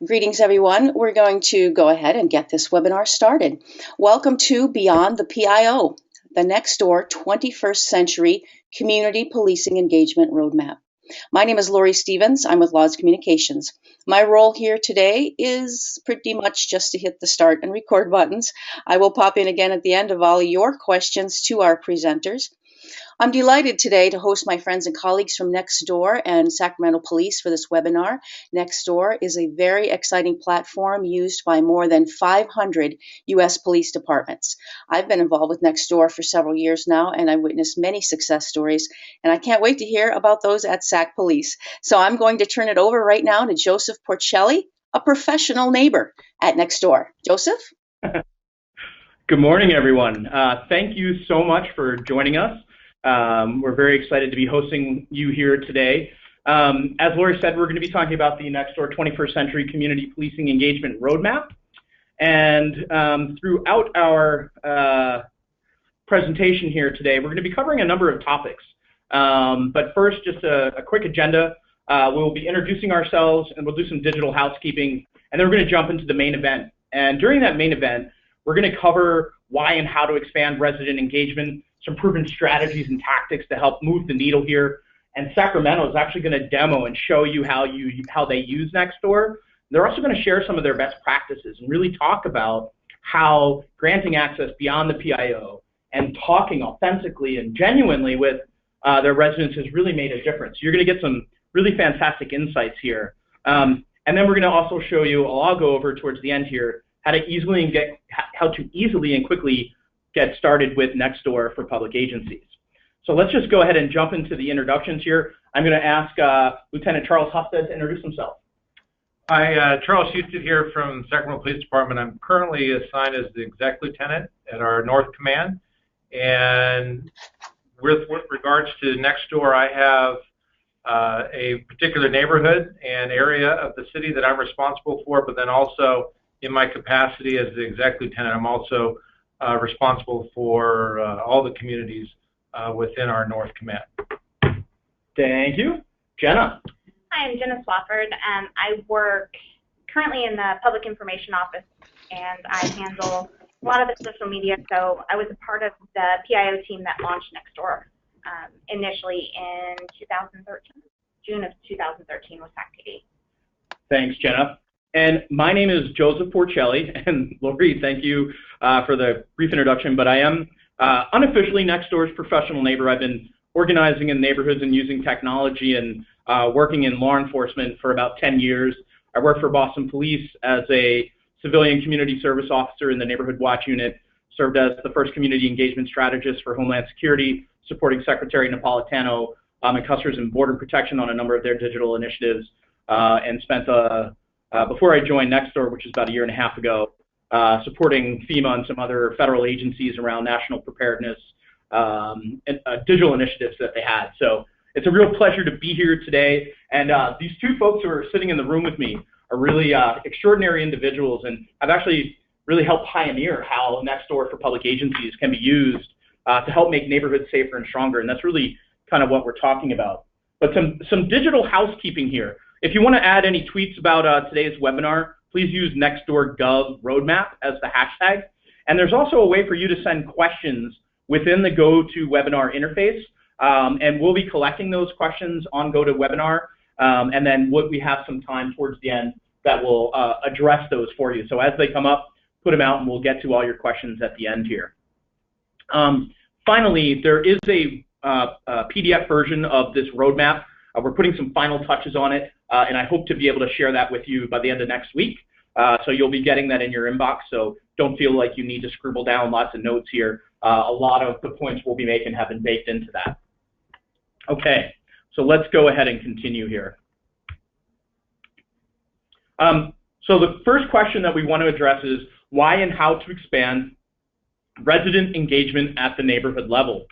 Greetings, everyone. We're going to go ahead and get this webinar started. Welcome to Beyond the PIO, the Nextdoor 21st Century Community Policing Engagement Roadmap. My name is Lori Stevens. I'm with Laws Communications. My role here today is pretty much just to hit the start and record buttons. I will pop in again at the end of all your questions to our presenters. I'm delighted today to host my friends and colleagues from Nextdoor and Sacramento Police for this webinar. Nextdoor is a very exciting platform used by more than 500 U.S. police departments. I've been involved with Nextdoor for several years now, and I've witnessed many success stories, and I can't wait to hear about those at Sac Police. So I'm going to turn it over right now to Joseph Porcelli, a professional neighbor at Nextdoor. Joseph? Good morning, everyone. Thank you so much for joining us. We're very excited to be hosting you here today. As Lori said, we're going to be talking about the Nextdoor 21st Century Community Policing Engagement Roadmap. And throughout our presentation here today, we're going to be covering a number of topics. But first, just a quick agenda. We'll be introducing ourselves, and we'll do some digital housekeeping, and then we're going to jump into the main event. And during that main event, we're going to cover why and how to expand resident engagement, some proven strategies and tactics to help move the needle here. And Sacramento is actually going to demo and show you how they use Nextdoor. They're also going to share some of their best practices and really talk about how granting access beyond the PIO and talking authentically and genuinely with their residents has really made a difference. You're going to get some really fantastic insights here. And then we're going to also show you, I'll go over towards the end here, how to easily and quickly get started with Nextdoor for public agencies. So let's just go ahead and jump into the introductions here. I'm going to ask Lieutenant Charles Husted to introduce himself. Hi, Charles Husted here from Sacramento Police Department. I'm currently assigned as the Exec Lieutenant at our North Command. And with regards to Nextdoor, I have a particular neighborhood and area of the city that I'm responsible for, but then also in my capacity as the Exec Lieutenant, I'm also responsible for all the communities within our North Command. Thank you. Jena. Hi, I'm Jena Swafford. I work currently in the Public Information Office, and I handle a lot of the social media. So I was a part of the PIO team that launched Nextdoor initially in 2013. June of 2013 was SACPD. Thanks, Jena. And my name is Joseph Porcelli, and Lori, thank you for the brief introduction, but I am unofficially Nextdoor's professional neighbor. I've been organizing in neighborhoods and using technology and working in law enforcement for about 10 years. I worked for Boston Police as a civilian community service officer in the Neighborhood Watch Unit, served as the first community engagement strategist for Homeland Security, supporting Secretary Napolitano and Customs and Border Protection on a number of their digital initiatives, and spent before I joined Nextdoor, which is about a year and a half ago, supporting FEMA and some other federal agencies around national preparedness and digital initiatives that they had. So it's a real pleasure to be here today. And these two folks who are sitting in the room with me are really extraordinary individuals and have actually really helped pioneer how Nextdoor for public agencies can be used to help make neighborhoods safer and stronger. And that's really kind of what we're talking about. But some digital housekeeping here. If you want to add any tweets about today's webinar, please use Nextdoor.gov roadmap as the hashtag. And there's also a way for you to send questions within the GoToWebinar interface. And we'll be collecting those questions on GoToWebinar. And then we have some time towards the end that will address those for you. So as they come up, put them out and we'll get to all your questions at the end here. Finally, there is a PDF version of this roadmap. We're putting some final touches on it, and I hope to be able to share that with you by the end of next week. So you'll be getting that in your inbox, so don't feel like you need to scribble down lots of notes here. A lot of the points we'll be making have been baked into that. Okay, so let's go ahead and continue here. So the first question that we want to address is why and how to expand resident engagement at the neighborhood level.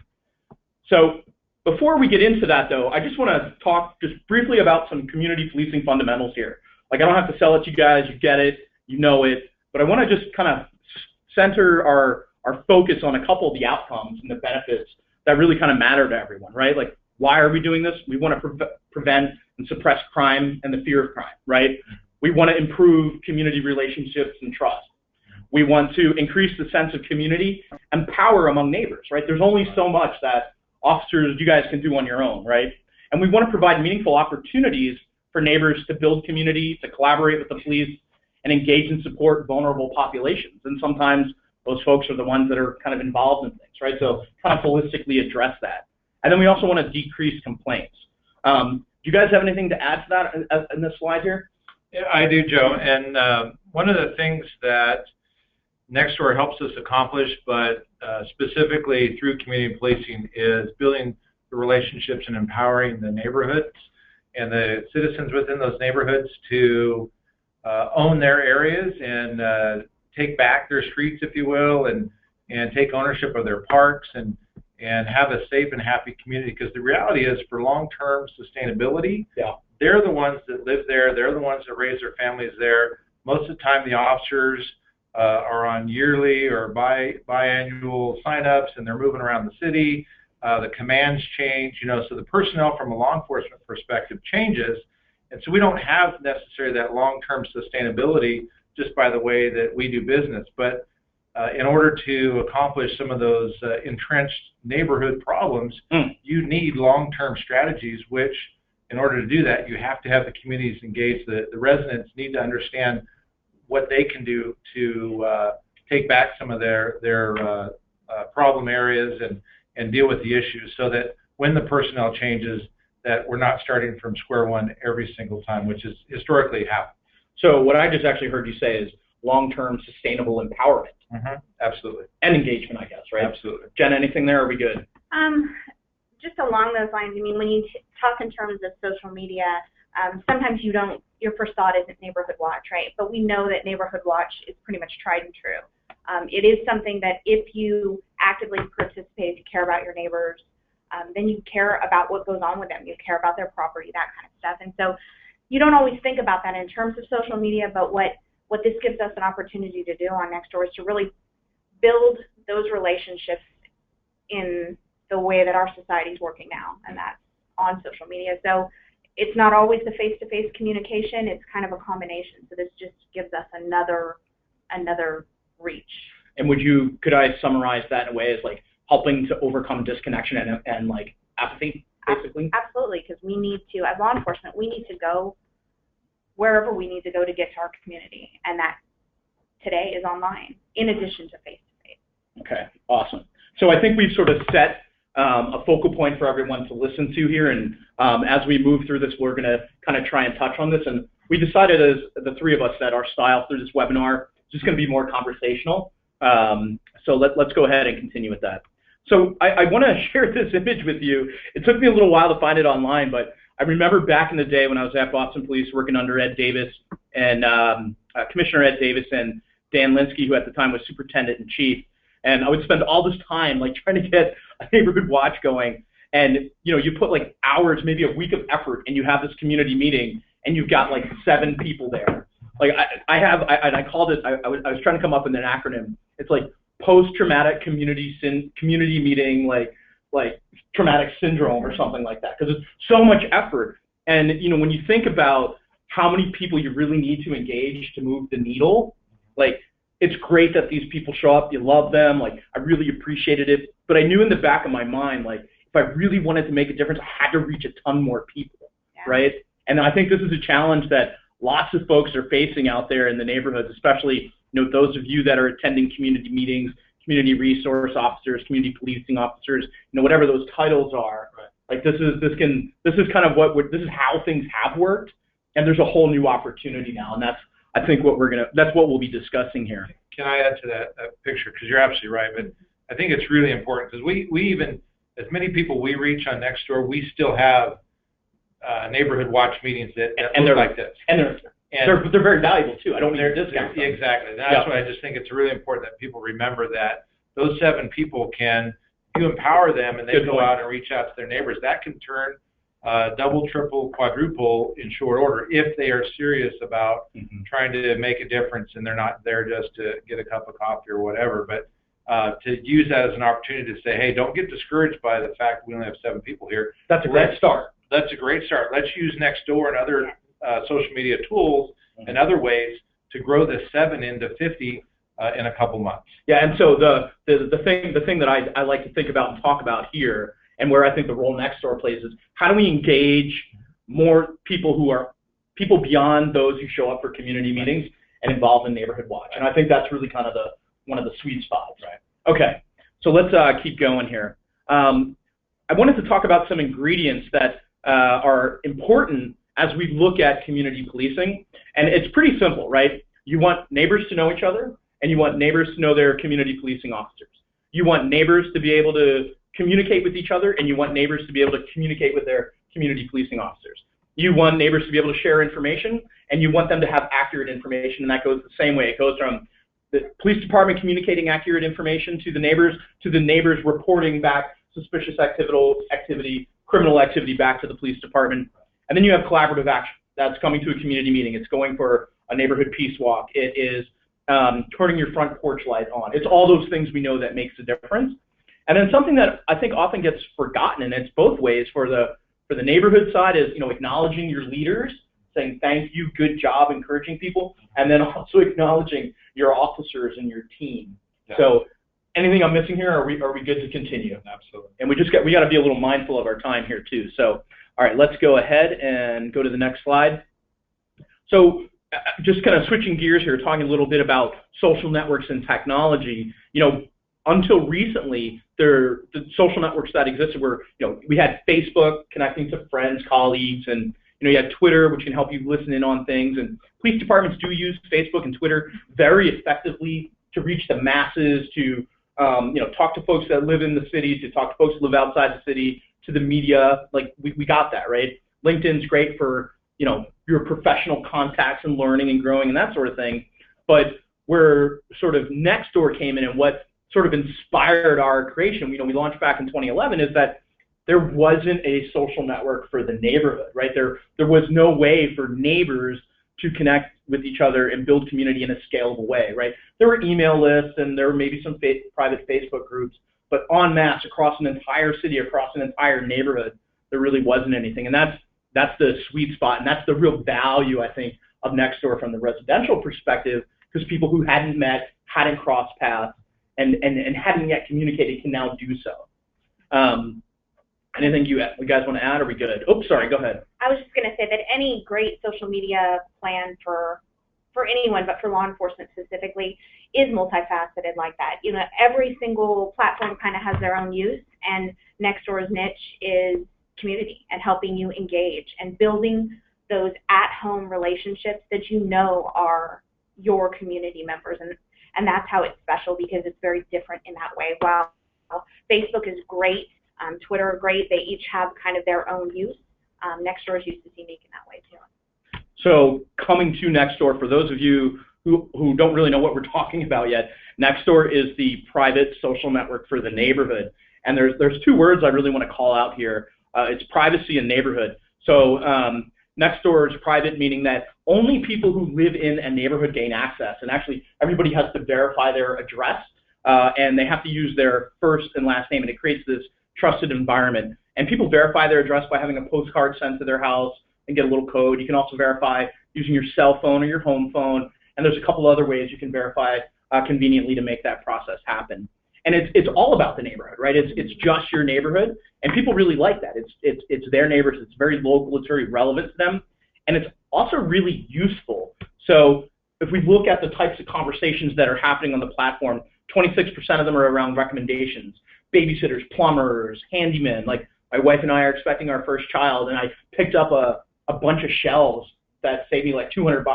So before we get into that, though, I just want to talk just briefly about some community policing fundamentals here. Like, I don't have to sell it to you guys, you get it, you know it, but I want to just kind of center our focus on a couple of the outcomes and the benefits that really kind of matter to everyone, right? Like, why are we doing this? We want to prevent and suppress crime and the fear of crime, right? We want to improve community relationships and trust. We want to increase the sense of community and power among neighbors, right? There's only so much that officers, you guys can do on your own, right? And we want to provide meaningful opportunities for neighbors to build community, to collaborate with the police, and engage and support vulnerable populations. And sometimes those folks are the ones that are kind of involved in things, right? So kind of holistically address that. And then we also want to decrease complaints. Do you guys have anything to add to that in this slide here? Yeah, I do, Joe. And one of the things that Nextdoor helps us accomplish, but specifically through community policing, is building the relationships and empowering the neighborhoods and the citizens within those neighborhoods to own their areas and take back their streets, if you will, and take ownership of their parks and have a safe and happy community. Because the reality is, for long-term sustainability, they're the ones that live there. They're the ones that raise their families there. Most of the time, the officers are on yearly or biannual sign-ups, and they're moving around the city. The commands change, so the personnel from a law enforcement perspective changes. And so we don't have necessarily that long-term sustainability just by the way that we do business. But in order to accomplish some of those entrenched neighborhood problems, you need long-term strategies, which in order to do that, you have to have the communities engaged. The residents need to understand what they can do to take back some of their problem areas and deal with the issues, so that when the personnel changes, that we're not starting from square one every single time, which is historically happened. So what I just actually heard you say is long-term sustainable empowerment. Absolutely. And engagement, I guess, right? Absolutely. Jen, anything there? Are we good? Just along those lines, I mean, when you talk in terms of social media, sometimes your first thought isn't neighborhood watch, right? But we know that neighborhood watch is pretty much tried and true. It is something that if you actively participate, if you care about your neighbors, then you care about what goes on with them. You care about their property, that kind of stuff. And so you don't always think about that in terms of social media, but what this gives us an opportunity to do on Nextdoor is to really build those relationships in the way that our society is working now, and that's on social media. So it's not always the face-to-face communication, it's kind of a combination. So this just gives us another reach. And could I summarize that in a way as like helping to overcome disconnection and like apathy, basically? Absolutely, because we need to, as law enforcement, we need to go wherever we need to go to get to our community, and that today is online, in addition to face-to-face. Okay, awesome. So I think we've sort of set a focal point for everyone to listen to here, and as we move through this, we're going to kind of try and touch on this, and we decided as the three of us that our style through this webinar is just going to be more conversational. So let's go ahead and continue with that. So I want to share this image with you. It took me a little while to find it online, but I remember back in the day when I was at Boston Police working under Ed Davis and Commissioner Ed Davis and Dan Linsky, who at the time was Superintendent-in-Chief, and I would spend all this time like trying to get a neighborhood watch going, and you put like hours, maybe a week of effort, and you have this community meeting, and you've got like 7 people there. Like I called it. I was trying to come up with an acronym. It's like post-traumatic community meeting, like traumatic syndrome or something like that, because it's so much effort. And when you think about how many people you really need to engage to move the needle, like it's great that these people show up. You love them. Like I really appreciated it, but I knew in the back of my mind, like if I really wanted to make a difference, I had to reach a ton more people, right? And I think this is a challenge that lots of folks are facing out there in the neighborhoods, especially those of you that are attending community meetings, community resource officers, community policing officers, whatever those titles are. Right. Like this is kind of this is how things have worked, and there's a whole new opportunity now, and that's I think what we'll be discussing here. Can I add to that picture? Because you're absolutely right, but I think it's really important because we even, as many people we reach on Nextdoor, we still have neighborhood watch meetings that look like this. And they're very valuable too. I don't mean to discount them. Exactly. That's why I just think it's really important that people remember that those 7 people you empower them and they go out and reach out to their neighbors. That can turn double, triple, quadruple in short order if they are serious about trying to make a difference and they're not there just to get a cup of coffee or whatever. But to use that as an opportunity to say, hey, don't get discouraged by the fact we only have 7 people here. That's a great start. That's a great start. Let's use Nextdoor and other social media tools and other ways to grow this 7 into 50 in a couple months. Yeah, and so the thing that I like to think about and talk about here, and where I think the role Nextdoor plays, is how do we engage more people who are people beyond those who show up for community meetings and involved in Neighborhood Watch. And I think that's really kind of one of the sweet spots. Right. Okay, so let's keep going here. I wanted to talk about some ingredients that are important as we look at community policing, and it's pretty simple, right? You want neighbors to know each other, and you want neighbors to know their community policing officers. You want neighbors to be able to communicate with each other, and you want neighbors to be able to communicate with their community policing officers. You want neighbors to be able to share information, and you want them to have accurate information, and that goes the same way. It goes from the police department communicating accurate information to the neighbors reporting back suspicious activity, criminal activity back to the police department. And then you have collaborative action. That's coming to a community meeting. It's going for a neighborhood peace walk. It is turning your front porch light on. It's all those things we know that makes a difference. And then something that I think often gets forgotten, and it's both ways for the neighborhood side, is acknowledging your leaders, saying thank you, good job, encouraging people, and then also acknowledging your officers and your team. Yeah. So anything I'm missing here? Are we good to continue? Absolutely. And we got to be a little mindful of our time here too. So all right, let's go ahead and go to the next slide. So just kind of switching gears here, talking a little bit about social networks and technology. Until recently, the social networks that existed were, we had Facebook connecting to friends, colleagues, and you had Twitter, which can help you listen in on things. And police departments do use Facebook and Twitter very effectively to reach the masses, to talk to folks that live in the city, to talk to folks that live outside the city, to the media. Like we got that, right? LinkedIn's great for your professional contacts and learning and growing and that sort of thing. But where sort of Nextdoor came in and what sort of inspired our creation, we launched back in 2011, is that there wasn't a social network for the neighborhood, right? There was no way for neighbors to connect with each other and build community in a scalable way, right? There were email lists and there were maybe some private Facebook groups, but en masse across an entire city, across an entire neighborhood, there really wasn't anything. And that's the sweet spot, and that's the real value, I think, of Nextdoor from the residential perspective, because people who hadn't met, hadn't crossed paths, and hadn't yet communicated can now do so. Anything you guys want to add? Are we good? Oops, sorry, go ahead. I was just going to say that any great social media plan for anyone, but for law enforcement specifically, is multifaceted like that. Every single platform kind of has their own use, and Nextdoor's niche is community and helping you engage and building those at-home relationships that are your community members, and that's how it's special, because it's very different in that way. While Facebook is great, Twitter are great, they each have kind of their own use. Nextdoor's use is unique in that way too. So coming to Nextdoor, for those of you who don't really know what we're talking about yet, Nextdoor is the private social network for the neighborhood. And there's two words I really want to call out here. It's privacy and neighborhood. So Nextdoor is private, meaning that only people who live in a neighborhood gain access. And actually, everybody has to verify their address, and they have to use their first and last name, and it creates this trusted environment. And people verify their address by having a postcard sent to their house and get a little code. You can also verify using your cell phone or your home phone, and there's a couple other ways you can verify conveniently to make that process happen. And it's all about the neighborhood, right? It's just your neighborhood, and people really like that. It's their neighbors. It's very local. It's very relevant to them, and it's also really useful. So if we look at the types of conversations that are happening on the platform, 26% of them are around recommendations, babysitters, plumbers, handymen. Like my wife and I are expecting our first child, and I picked up a bunch of shelves that saved me like $200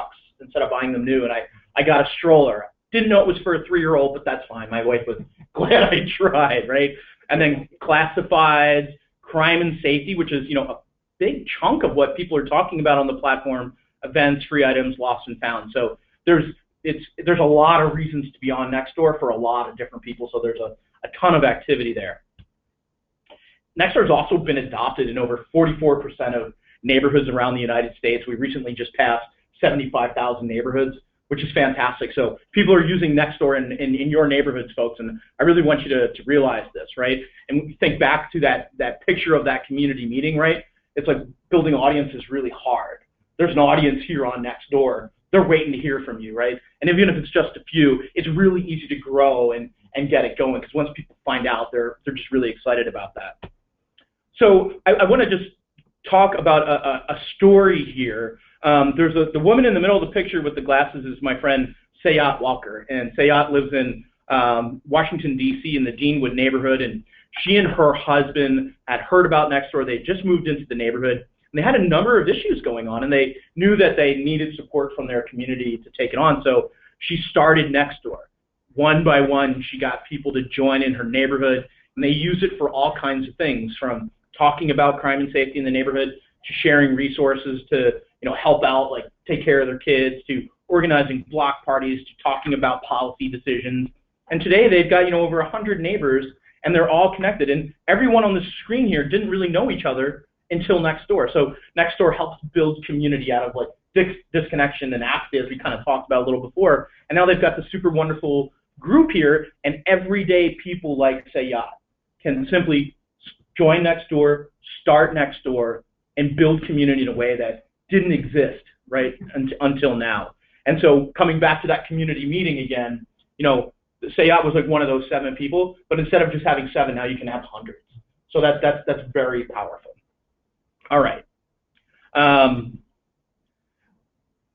instead of buying them new, and I got a stroller. Didn't know it was for a 3-year-old, but that's fine. My wife was glad I tried, right? And then classifieds, crime and safety, which is a big chunk of what people are talking about on the platform, events, free items, lost and found. So there's a lot of reasons to be on Nextdoor for a lot of different people, so there's a ton of activity there. Nextdoor has also been adopted in over 44% of neighborhoods around the United States. We recently just passed 75,000 neighborhoods, which is fantastic. So people are using Nextdoor in your neighborhoods, folks, and I really want you to realize this, right? And when you think back to that picture of that community meeting, right? It's like building audience is really hard. There's an audience here on Nextdoor they're waiting to hear from you, right? And even if it's just a few, it's really easy to grow and get it going, because once people find out, they're just really excited about that. So I want to just talk about a story here. There's the woman in the middle of the picture with the glasses is my friend Sayat Walker, and Sayat lives in Washington, D.C. in the Deanwood neighborhood, and she and her husband had heard about Nextdoor. They just moved into the neighborhood, and they had a number of issues going on, and they knew that they needed support from their community to take it on. So she started Nextdoor. One by one, she got people to join in her neighborhood, and they use it for all kinds of things, from talking about crime and safety in the neighborhood to sharing resources to help out, like take care of their kids, to organizing block parties, to talking about policy decisions. And today they've got over 100 neighbors, and they're all connected. And everyone on the screen here didn't really know each other until Nextdoor. So Nextdoor helps build community out of disconnection and apathy, as we kind of talked about a little before. And now they've got this super wonderful group here, and everyday people like Sayat can simply join Nextdoor, start Nextdoor, and build community in a way that didn't exist, right, until now. And so coming back to that community meeting again, Sayat was one of those 7 people, but instead of just having 7, now you can have hundreds. So that's very powerful. All right.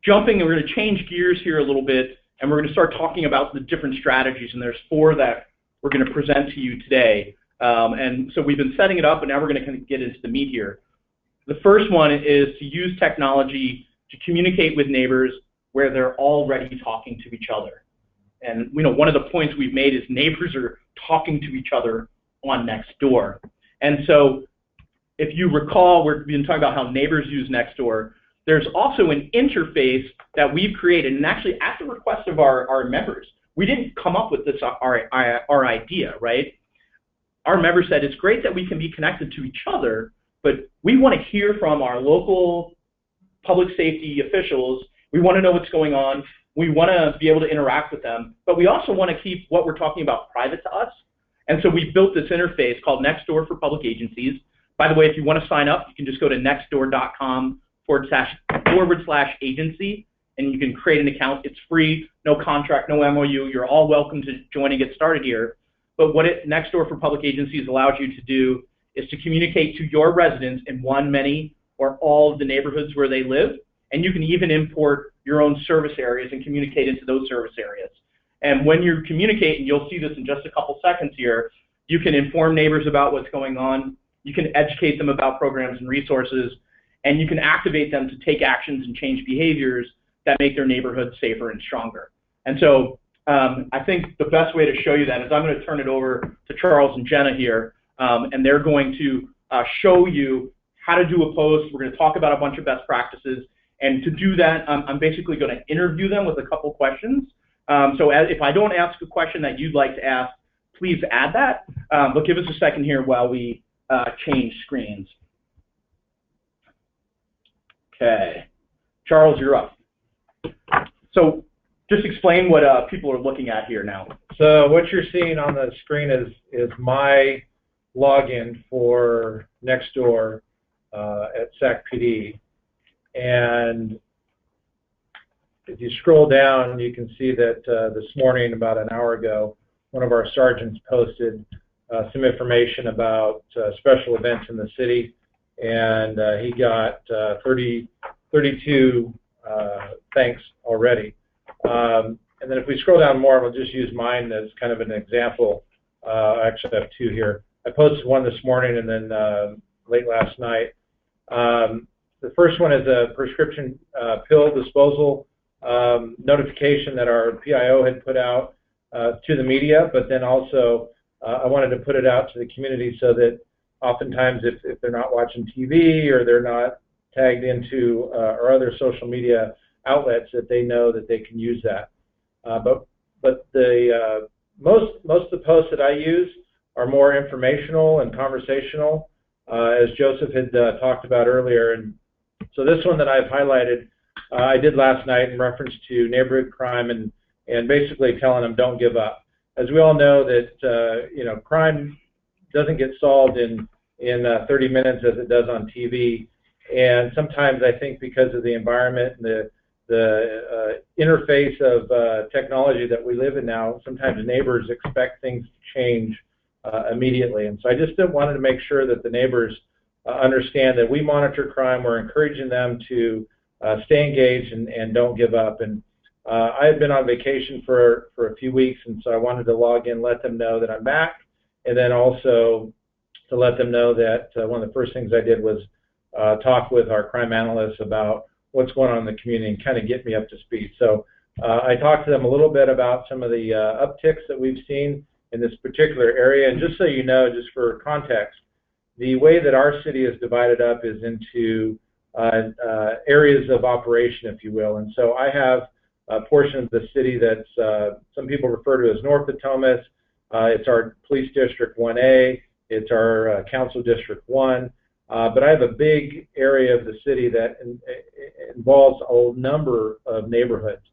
Jumping, and we're going to change gears here a little bit, and we're going to start talking about the different strategies, and there's 4 that we're going to present to you today. And so we've been setting it up, but now we're going to kind of get into the meat here. The first one is to use technology to communicate with neighbors where they're already talking to each other. And one of the points we've made is neighbors are talking to each other on Nextdoor. And so if you recall, we've been talking about how neighbors use Nextdoor. There's also an interface that we've created, and actually at the request of our members. We didn't come up with this our idea, right? Our members said it's great that we can be connected to each other, but we want to hear from our local public safety officials. We want to know what's going on. We want to be able to interact with them, but we also want to keep what we're talking about private to us. And so we built this interface called Nextdoor for Public Agencies. By the way, if you want to sign up, you can just go to nextdoor.com/agency, and you can create an account. It's free, no contract, no MOU. You're all welcome to join and get started here. But what Nextdoor for Public Agencies allows you to do is to communicate to your residents in one, many, or all of the neighborhoods where they live. And you can even import your own service areas and communicate into those service areas. And when you communicate, and you'll see this in just a couple seconds here, you can inform neighbors about what's going on. You can educate them about programs and resources, and you can activate them to take actions and change behaviors that make their neighborhood safer and stronger. And so I think the best way to show you that is I'm going to turn it over to Charles and Jena here, and they're going to show you how to do a post. We're going to talk about a bunch of best practices. And to do that, I'm basically going to interview them with a couple questions. So if I don't ask a question that you'd like to ask, please add that. But give us a second here while we change screens. Okay. Charles, you're up. So just explain what people are looking at here now. So what you're seeing on the screen is my login for Nextdoor at Sac PD. And if you scroll down, you can see that this morning, about an hour ago, one of our sergeants posted some information about special events in the city, and he got 32 thanks already. And then if we scroll down more, we'll just use mine as kind of an example. I actually have 2 here. I posted one this morning and then late last night. The first one is a prescription pill disposal notification that our PIO had put out to the media, but then also I wanted to put it out to the community so that oftentimes if they're not watching TV or they're not tagged into our other social media outlets, that they know that they can use that. But the most of the posts that I use are more informational and conversational, as Joseph had talked about earlier. And so this one that I've highlighted, I did last night in reference to neighborhood crime and basically telling them don't give up. As we all know that crime doesn't get solved in 30 minutes as it does on TV. And sometimes I think because of the environment and interface of technology that we live in now, sometimes neighbors expect things to change immediately. And so I just wanted to make sure that the neighbors understand that we monitor crime. We're encouraging them to stay engaged and don't give up. And I had been on vacation for a few weeks, and so I wanted to log in, let them know that I'm back, and then also to let them know that one of the first things I did was talk with our crime analysts about what's going on in the community and kind of get me up to speed. So I talked to them a little bit about some of the upticks that we've seen in this particular area. And just so you know, just for context, the way that our city is divided up is into areas of operation, if you will. And so I have a portion of the city that's some people refer to as North of Thomas. It's our Police District 1A. It's our Council District 1. But I have a big area of the city that involves a number of neighborhoods.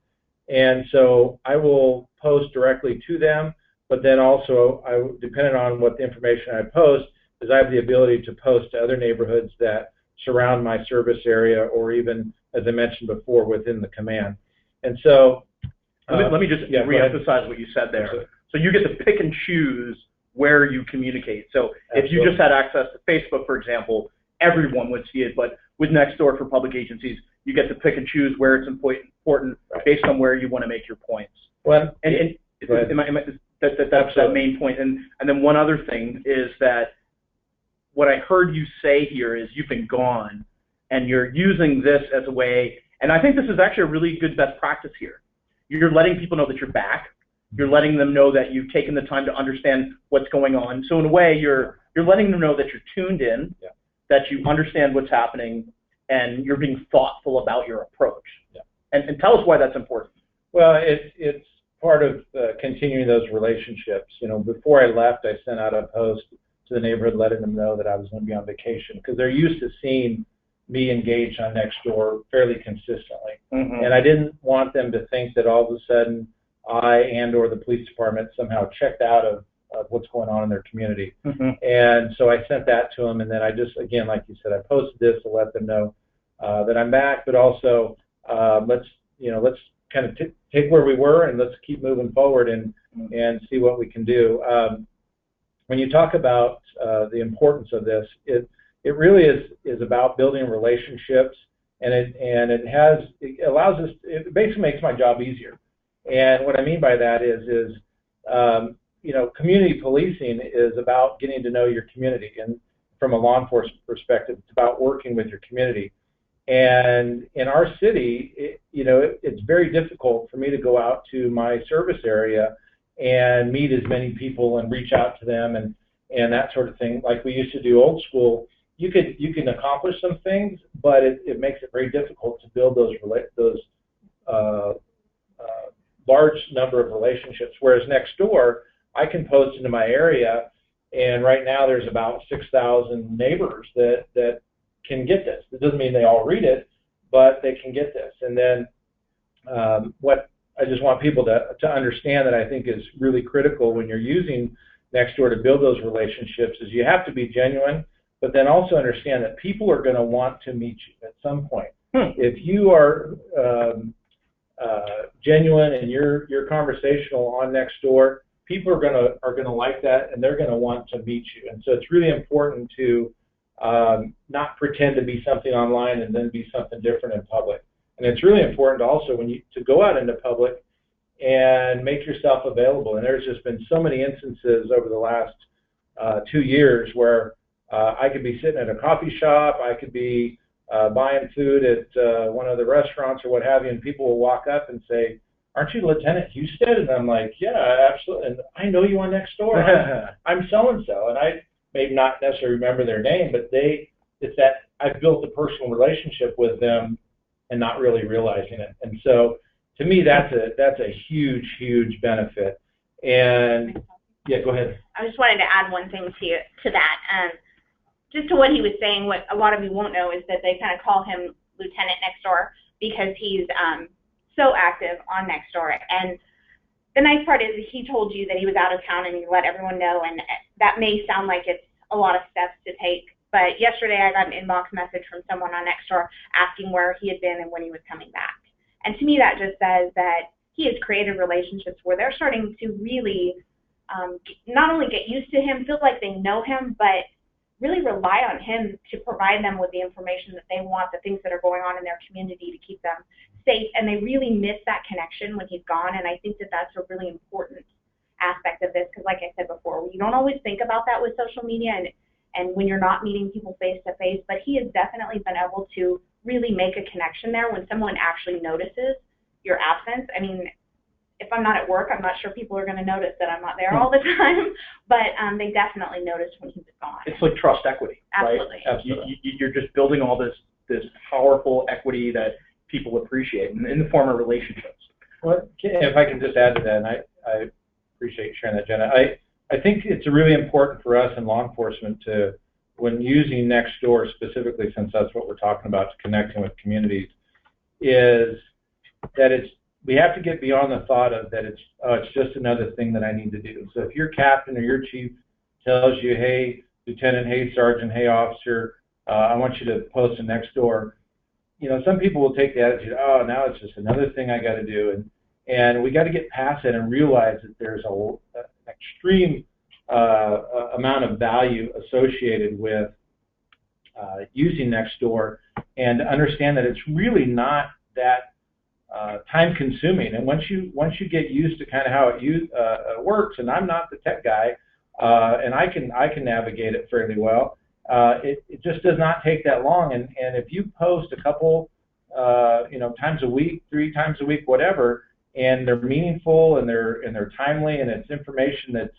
And so I will post directly to them, but then also, depending on what the information I post, is I have the ability to post to other neighborhoods that surround my service area, or even, as I mentioned before, within the command. And so, let me just reemphasize what you said there. So you get to pick and choose where you communicate. So if you just had access to Facebook, for example, everyone would see it. But with Nextdoor for public agencies, you get to pick and choose where it's important based on where you want to make your points. Well, that's the main point. And then one other thing is that what I heard you say here is you've been gone, and you're using this as a way, and I think this is actually a really good best practice here. You're letting people know that you're back. You're letting them know that you've taken the time to understand what's going on. So in a way, you're letting them know that you're tuned in, that you understand what's happening, and you're being thoughtful about your approach. And tell us why that's important. Well, it's part of continuing those relationships. You know, before I left, I sent out a post to the neighborhood letting them know that I was going to be on vacation, because they're used to seeing me engaged on Nextdoor fairly consistently. And I didn't want them to think that all of a sudden I or the police department somehow checked out of what's going on in their community. And so I sent that to them, and then I just, again, like you said, I posted this to let them know that I'm back, but also let's kind of take where we were and let's keep moving forward and see what we can do. When you talk about the importance of this, it really is about building relationships, and it allows us, it basically makes my job easier. And what I mean by that is community policing is about getting to know your community, and from a law enforcement perspective, it's about working with your community. And in our city, it's very difficult for me to go out to my service area and meet as many people and reach out to them and that sort of thing. Like we used to do old school, you can accomplish some things, but it makes it very difficult to build those large number of relationships. Whereas Nextdoor, I can post into my area, and right now there's about 6,000 neighbors that can get this. It doesn't mean they all read it, but they can get this. And then what I just want people to understand that I think is really critical when you're using Nextdoor to build those relationships is you have to be genuine, but then also understand that people are going to want to meet you at some point. If you are genuine and you're conversational on Nextdoor, people are gonna like that, and they're going to want to meet you. And so it's really important to not pretend to be something online and then be something different in public. And it's really important also to go out into public and make yourself available. And there's just been so many instances over the last 2 years where I could be sitting at a coffee shop, I could be buying food at one of the restaurants or what have you, and people will walk up and say, "Aren't you Lieutenant Husted?" And I'm like, "Yeah, absolutely. And I know you on Nextdoor. I'm so-and-so." And I may not necessarily remember their name, but it's that I've built a personal relationship with them and not really realizing it. And so to me, that's a huge, huge benefit. And yeah, go ahead. I just wanted to add one thing to that. Just to what he was saying, what a lot of you won't know is that they kind of call him Lieutenant Nextdoor because he's so active on Nextdoor. And the nice part is he told you that he was out of town and he let everyone know, and that may sound like it's a lot of steps to take, but yesterday I got an inbox message from someone on Nextdoor asking where he had been and when he was coming back. And to me, that just says that he has created relationships where they're starting to really not only get used to him, feel like they know him, but really rely on him to provide them with the information that they want, the things that are going on in their community to keep them safe. And they really miss that connection when he's gone. And I think that that's a really important aspect of this, because like I said before, you don't always think about that with social media and when you're not meeting people face to face, but he has definitely been able to really make a connection there when someone actually notices your absence. I mean, if I'm not at work, I'm not sure people are going to notice that I'm not there all the time, but they definitely noticed when he was gone. It's like trust equity, Absolutely. right? Absolutely. You're just building all this powerful equity that people appreciate in the form of relationships. Well, if I can just add to that, and I appreciate you sharing that, Jenna. I think it's really important for us in law enforcement to, when using Nextdoor specifically, since that's what we're talking about, connecting with communities, is that we have to get beyond the thought of that it's just another thing that I need to do. So if your captain or your chief tells you, hey, lieutenant, hey, sergeant, hey, officer, I want you to post a Nextdoor, some people will take the attitude, oh, now it's just another thing I got to do. And we got to get past it and realize that there's an extreme amount of value associated with using Nextdoor, and understand that it's really not that time consuming. And once you get used to kind of how it works, and I'm not the tech guy, and I can navigate it fairly well, it just does not take that long. And if you post a couple times a week, 3 times a week, whatever, and they're meaningful and they're timely, and it's information that's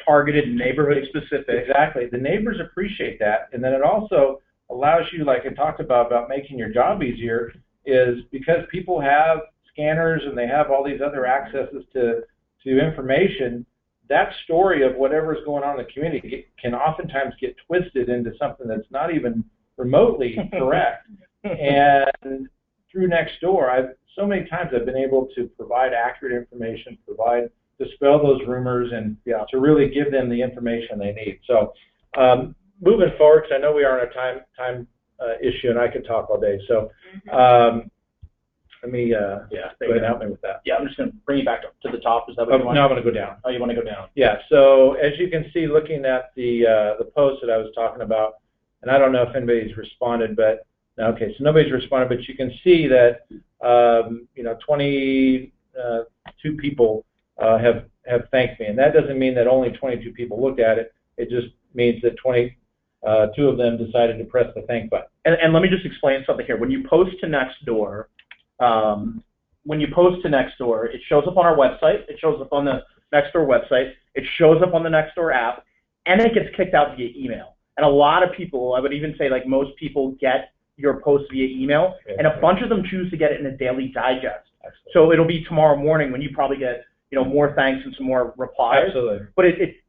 targeted, neighborhood specific. Exactly. The neighbors appreciate that, and then it also allows you, like I talked about making your job easier, is because people have scanners and they have all these other accesses to information. That story of whatever's going on in the community can oftentimes get twisted into something that's not even remotely correct. And through Nextdoor, so many times I've been able to provide accurate information, dispel those rumors, and to really give them the information they need. So moving forward, because I know we are on a time issue, and I could talk all day. So let me go ahead and help me with that. Yeah, I'm just going to bring you back to the top. Is that what you want? No, I'm going to go down. Oh, you want to go down? Yeah. So as you can see, looking at the post that I was talking about, and I don't know if anybody's responded, but okay, so nobody's responded, but you can see that 22 people have thanked me, and that doesn't mean that only 22 people looked at it. It just means that 22 of them decided to press the thank button. And let me just explain something here. When you post to Nextdoor, it shows up on our website. It shows up on the Nextdoor website. It shows up on the Nextdoor app, and it gets kicked out via email. And a lot of people, I would even say like most people, get your post via email, and a bunch of them choose to get it in a daily digest. Absolutely. So it'll be tomorrow morning when you probably get more thanks and some more replies. Absolutely. But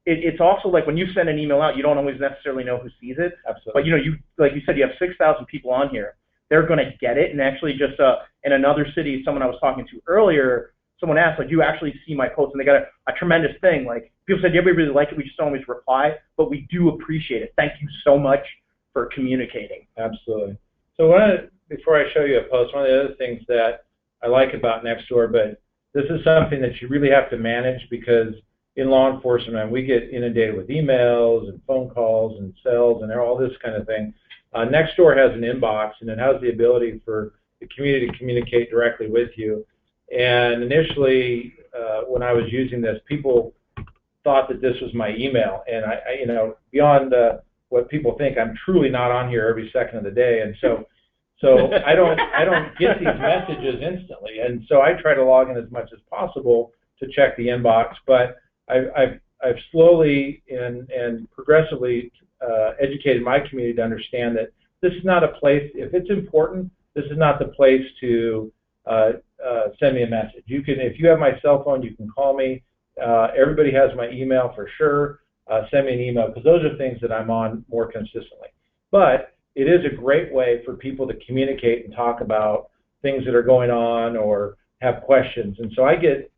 it's also like when you send an email out, you don't always necessarily know who sees it. Absolutely. But you like you said, you have 6,000 people on here. They're going to get it. And actually, just in another city, someone I was talking to earlier, someone asked, like, do you actually see my post? And they got a tremendous thing. Like, people said, yeah, we really like it. We just don't always reply, but we do appreciate it. Thank you so much for communicating. Absolutely. So before I show you a post, one of the other things that I like about Nextdoor, but this is something that you really have to manage, because in law enforcement, we get inundated with emails and phone calls and cells and all this kind of thing. Nextdoor has an inbox, and it has the ability for the community to communicate directly with you. And initially, when I was using this, people thought that this was my email, and I beyond what people think, I'm truly not on here every second of the day, and so I don't get these messages instantly, and so I try to log in as much as possible to check the inbox. But I've slowly and progressively educated my community to understand that this is not a place. If it's important, this is not the place to send me a message. You can, if you have my cell phone, you can call me. Everybody has my email for sure. Send me an email, because those are things that I'm on more consistently. But it is a great way for people to communicate and talk about things that are going on or have questions. And so I get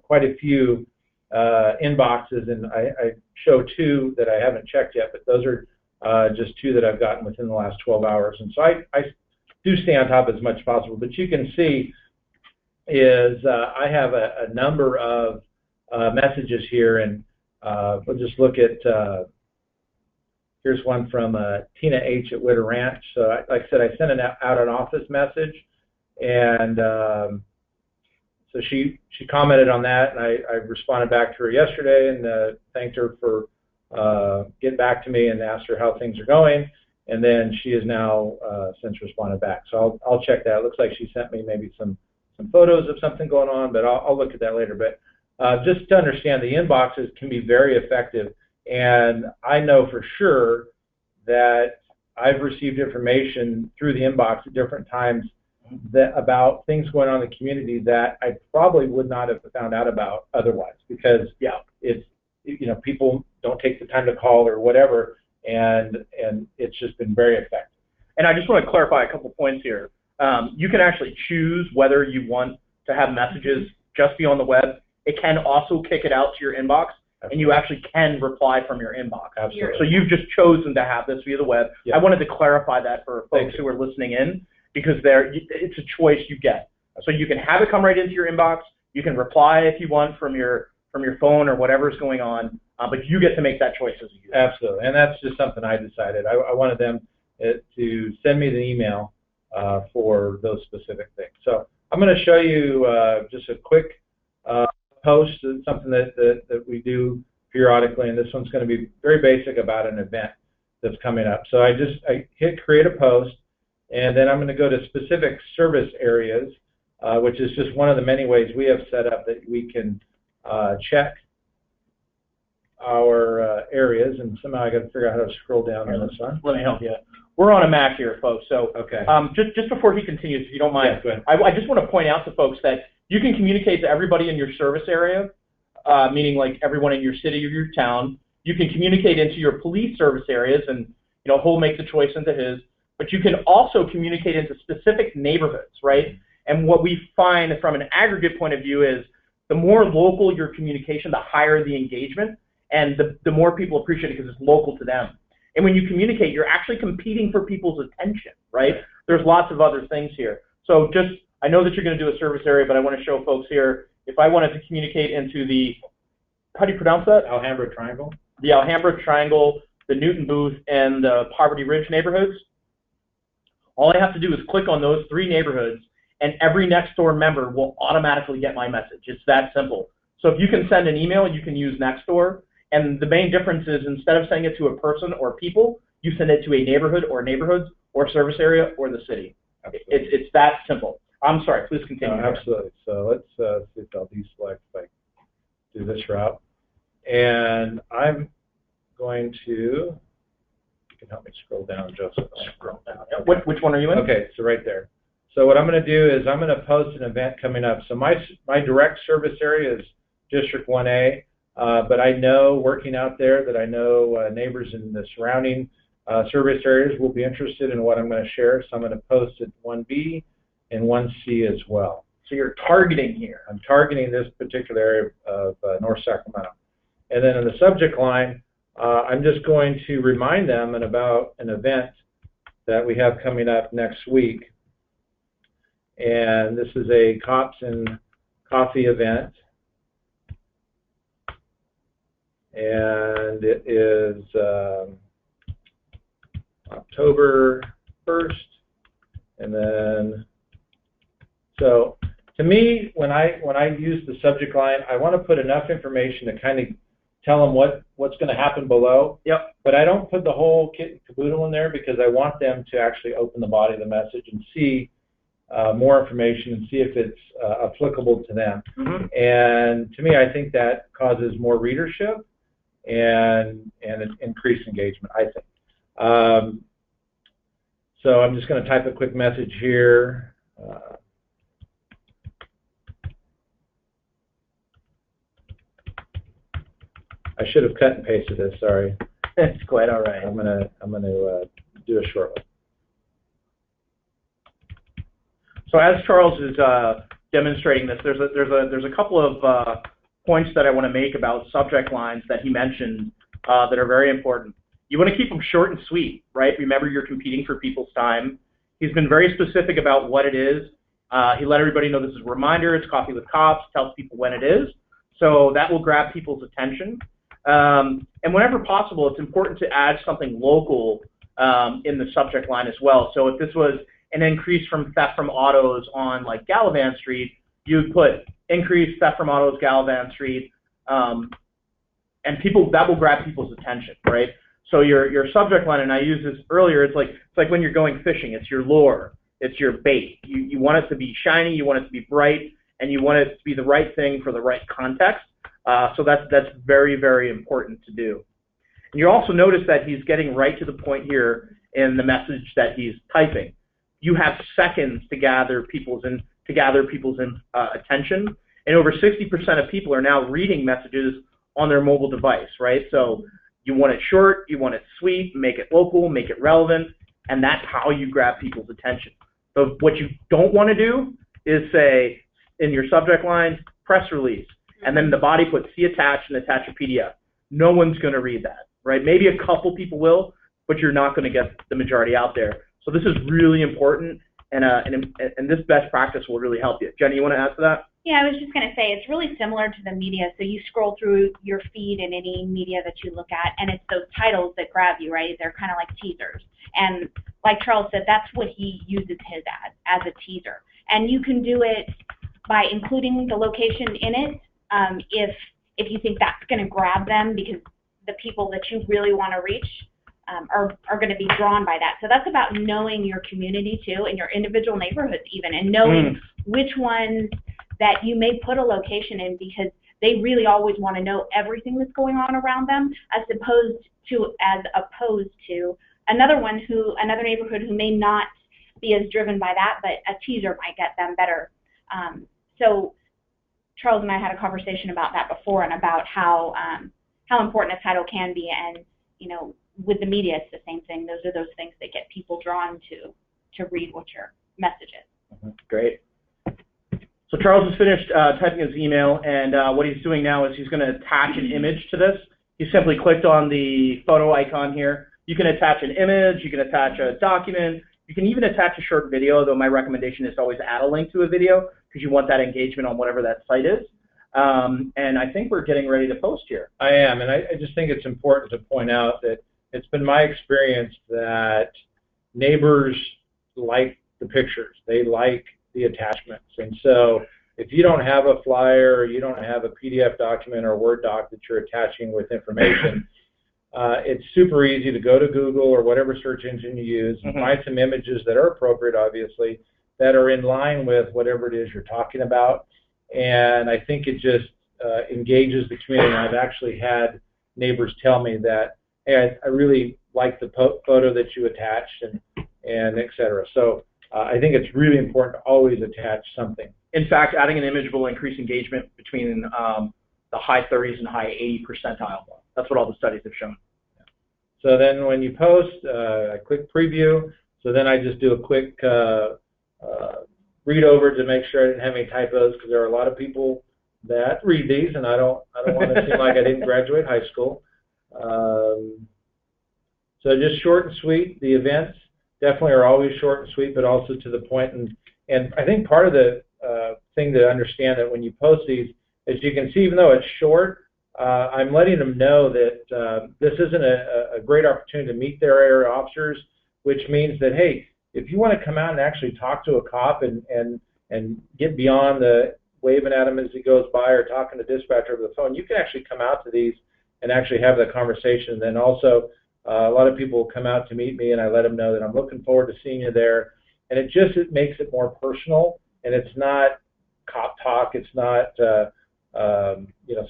quite a few inboxes, and I show 2 that I haven't checked yet, but those are just 2 that I've gotten within the last 12 hours. And so I do stay on top as much as possible. But you can see is I have a number of messages here, and we'll just look at, here's one from Tina H. at Witter Ranch. So like I said, I sent out an office message, and so she commented on that, and I responded back to her yesterday and thanked her for getting back to me and asked her how things are going. And then she has now since responded back. So I'll check that. It looks like she sent me maybe some photos of something going on, but I'll look at that later. But just to understand, the inboxes can be very effective. And I know for sure that I've received information through the inbox at different times about things going on in the community that I probably would not have found out about otherwise, because it's, people don't take the time to call or whatever, and it's just been very effective. And I just want to clarify a couple points here. You can actually choose whether you want to have messages just be on the web. It can also kick it out to your inbox, and you actually can reply from your inbox. Absolutely. So you've just chosen to have this via the web. Yeah. I wanted to clarify that for folks who are listening in, because it's a choice you get. So you can have it come right into your inbox. You can reply if you want from your phone or whatever's going on, but you get to make that choice as a user. Absolutely, and that's just something I decided. I wanted them to send me the email for those specific things. So I'm going to show you just a quick post. It's something that we do periodically, and this one's going to be very basic about an event that's coming up. So I hit create a post, and then I'm going to go to specific service areas, which is just one of the many ways we have set up that we can check our areas. And somehow I got to figure out how to scroll down on this one. Let me help you. We're on a Mac here, folks. So okay. Just before he continues, if you don't mind, go ahead. I just want to point out to folks that you can communicate to everybody in your service area, meaning like everyone in your city or your town. You can communicate into your police service areas, and Hull makes a choice into his. But you can also communicate into specific neighborhoods, right? And what we find from an aggregate point of view is the more local your communication, the higher the engagement, and the more people appreciate it because it's local to them. And when you communicate, you're actually competing for people's attention, right? There's lots of other things here. So I know that you're going to do a service area, but I want to show folks here, if I wanted to communicate into the, how do you pronounce that? Alhambra Triangle. The Alhambra Triangle, the Newton Booth, and the Poverty Ridge neighborhoods. All I have to do is click on those 3 neighborhoods, and every Nextdoor member will automatically get my message. It's that simple. So if you can send an email, you can use Nextdoor. And the main difference is instead of sending it to a person or people, you send it to a neighborhood or neighborhoods or service area or the city. It's that simple. I'm sorry, please continue. Absolutely. So let's see if I'll deselect if I do this route. And I'm going to, you can help me scroll down, Joseph. Scroll down. Yeah. Which one are you in? Okay, so right there. So what I'm going to do is I'm going to post an event coming up. So my direct service area is District 1A. But I know, working out there, that I know neighbors in the surrounding service areas will be interested in what I'm going to share. So I'm going to post it 1B and 1C as well. So you're targeting here. I'm targeting this particular area of North Sacramento. And then in the subject line, I'm just going to remind them about an event that we have coming up next week. And this is a Cops and Coffee event. And it is October 1st, and then, so to me, when I use the subject line, I want to put enough information to kind of tell them what's going to happen below. Yep. But I don't put the whole kit and caboodle in there, because I want them to actually open the body of the message and see more information and see if it's applicable to them. Mm-hmm. And to me, I think that causes more readership and increased engagement, I think. So I'm just going to type a quick message here. I should have cut and pasted this. Sorry. It's quite all right. I'm gonna do a short one. So as Charles is demonstrating this, there's a couple of points that I want to make about subject lines that he mentioned that are very important. You want to keep them short and sweet, right? Remember, you're competing for people's time. He's been very specific about what it is. He let everybody know this is a reminder, it's Coffee with Cops, tells people when it is. So that will grab people's attention. And whenever possible, it's important to add something local in the subject line as well. So if this was an increase from theft from autos on like Gallivan Street, you'd put increased theft from autos, Gallivan Street, and that will grab people's attention, right? So your subject line, and I used this earlier, it's like when you're going fishing, it's your lure, it's your bait. You want it to be shiny, you want it to be bright, and you want it to be the right thing for the right context. So that's very, very important to do. And you also notice that he's getting right to the point here in the message that he's typing. You have seconds to gather people's attention, and over 60% of people are now reading messages on their mobile device, right? So you want it short, you want it sweet, make it local, make it relevant, and that's how you grab people's attention. So what you don't want to do is say in your subject line, press release, and then in the body put see attached and attach a PDF. No one's going to read that, right? Maybe a couple people will, but you're not going to get the majority out there. So this is really important, and this best practice will really help you. Jenny, you want to add to that? Yeah, I was just going to say, it's really similar to the media. So you scroll through your feed in any media that you look at, and it's those titles that grab you, right? They're kind of like teasers. And like Charles said, that's what he uses his as a teaser. And you can do it by including the location in it if you think that's going to grab them, because the people that you really want to reach are going to be drawn by that. So that's about knowing your community too, and your individual neighborhoods even, and knowing which ones that you may put a location in, because they really always want to know everything that's going on around them, as opposed to another neighborhood who may not be as driven by that, but a teaser might get them better. So Charles and I had a conversation about that before, and about how important a title can be, and with the media it's the same thing. Those are those things that get people drawn to read what your message is. Great. So Charles has finished typing his email, and what he's doing now is he's going to attach an image to this. He simply clicked on the photo icon here. You can attach an image, you can attach a document, you can even attach a short video, though my recommendation is to always add a link to a video, because you want that engagement on whatever that site is. And I think we're getting ready to post here. I am, and I just think it's important to point out that it's been my experience that neighbors like the pictures. They like the attachments. And so if you don't have a flyer, or you don't have a PDF document or a Word doc that you're attaching with information, it's super easy to go to Google or whatever search engine you use and find some images that are appropriate, obviously, that are in line with whatever it is you're talking about. And I think it just engages the community. And I've actually had neighbors tell me that, hey, I really like the photo that you attached, and et cetera. So I think it's really important to always attach something. In fact, adding an image will increase engagement between the high 30s and high 80 percentile. That's what all the studies have shown. So then when you post, I click preview. So then I just do a quick read over to make sure I didn't have any typos, because there are a lot of people that read these, and I don't want to seem like I didn't graduate high school. So just short and sweet. The events definitely are always short and sweet, but also to the point. And I think part of the thing to understand that when you post these, as you can see, even though it's short, I'm letting them know that this isn't a great opportunity to meet their area officers, which means that, hey, if you want to come out and actually talk to a cop and get beyond the waving at him as he goes by or talking to dispatcher over the phone, you can actually come out to these and actually have that conversation. Then also, a lot of people will come out to meet me, and I let them know that I'm looking forward to seeing you there. And it makes it more personal, and it's not cop talk. It's not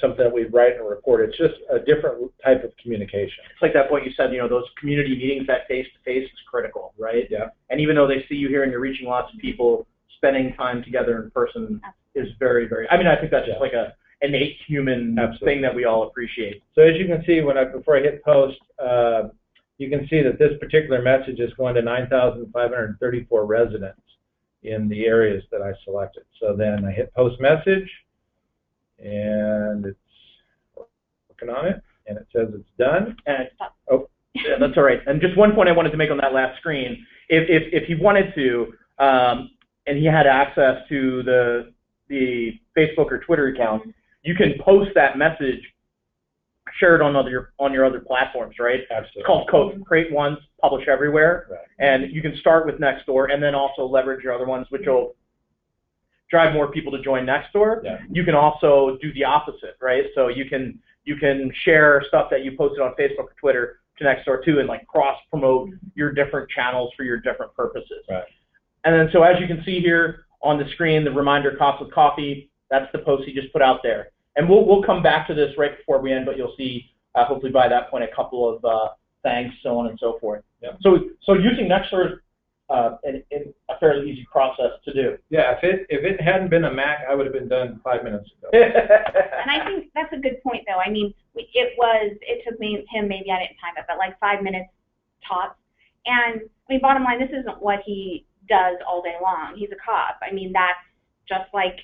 something that we write and record. It's just a different type of communication. It's like that point you said, those community meetings, that face-to-face is critical, right? Yeah. And even though they see you here and you're reaching lots of people, spending time together in person is very, very, I think that's just like a innate human thing that we all appreciate. So as you can see, before I hit post, you can see that this particular message is going to 9,534 residents in the areas that I selected. So then I hit post message, and it's working on it, and it says it's done. And yeah, that's all right. And just one point I wanted to make on that last screen, if you wanted to, and he had access to the Facebook or Twitter account, you can post that message, share it on your other platforms, right? Absolutely. It's called Create Once, Publish Everywhere, Right. and you can start with Nextdoor and then also leverage your other ones, which will drive more people to join Nextdoor. Yeah. You can also do the opposite, right? So you can share stuff that you posted on Facebook or Twitter to Nextdoor too, and like cross promote your different channels for your different purposes. Right. And then so as you can see here on the screen, the reminder cost with coffee, that's the post he just put out there. And we'll come back to this right before we end, but you'll see hopefully by that point a couple of thanks, so on and so forth. Yeah. So using Nextdoor is a fairly easy process to do. Yeah, if it hadn't been a Mac, I would have been done 5 minutes ago. And I think that's a good point, though. I mean, it took him maybe, I didn't time it, but like 5 minutes tops. And I mean, bottom line, this isn't what he does all day long. He's a cop. I mean, that's just like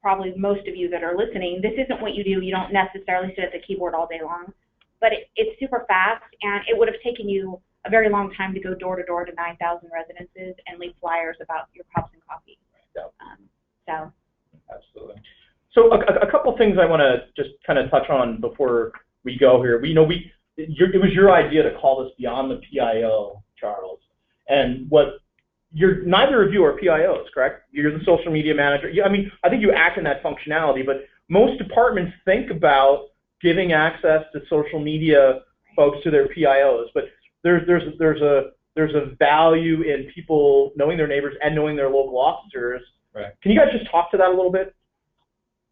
probably most of you that are listening. This isn't what you do. You don't necessarily sit at the keyboard all day long, but it's super fast, and it would have taken you a very long time to go door to door to 9,000 residences and leave flyers about your cups and coffee. So. Absolutely. So a couple things I want to just kind of touch on before we go here. It was your idea to call this Beyond the PIO, Charles, and neither of you are PIOs, correct? You're the social media manager. I mean, I think you act in that functionality, but most departments think about giving access to social media folks to their PIOs, but there's a value in people knowing their neighbors and knowing their local officers. Right. Can you guys just talk to that a little bit?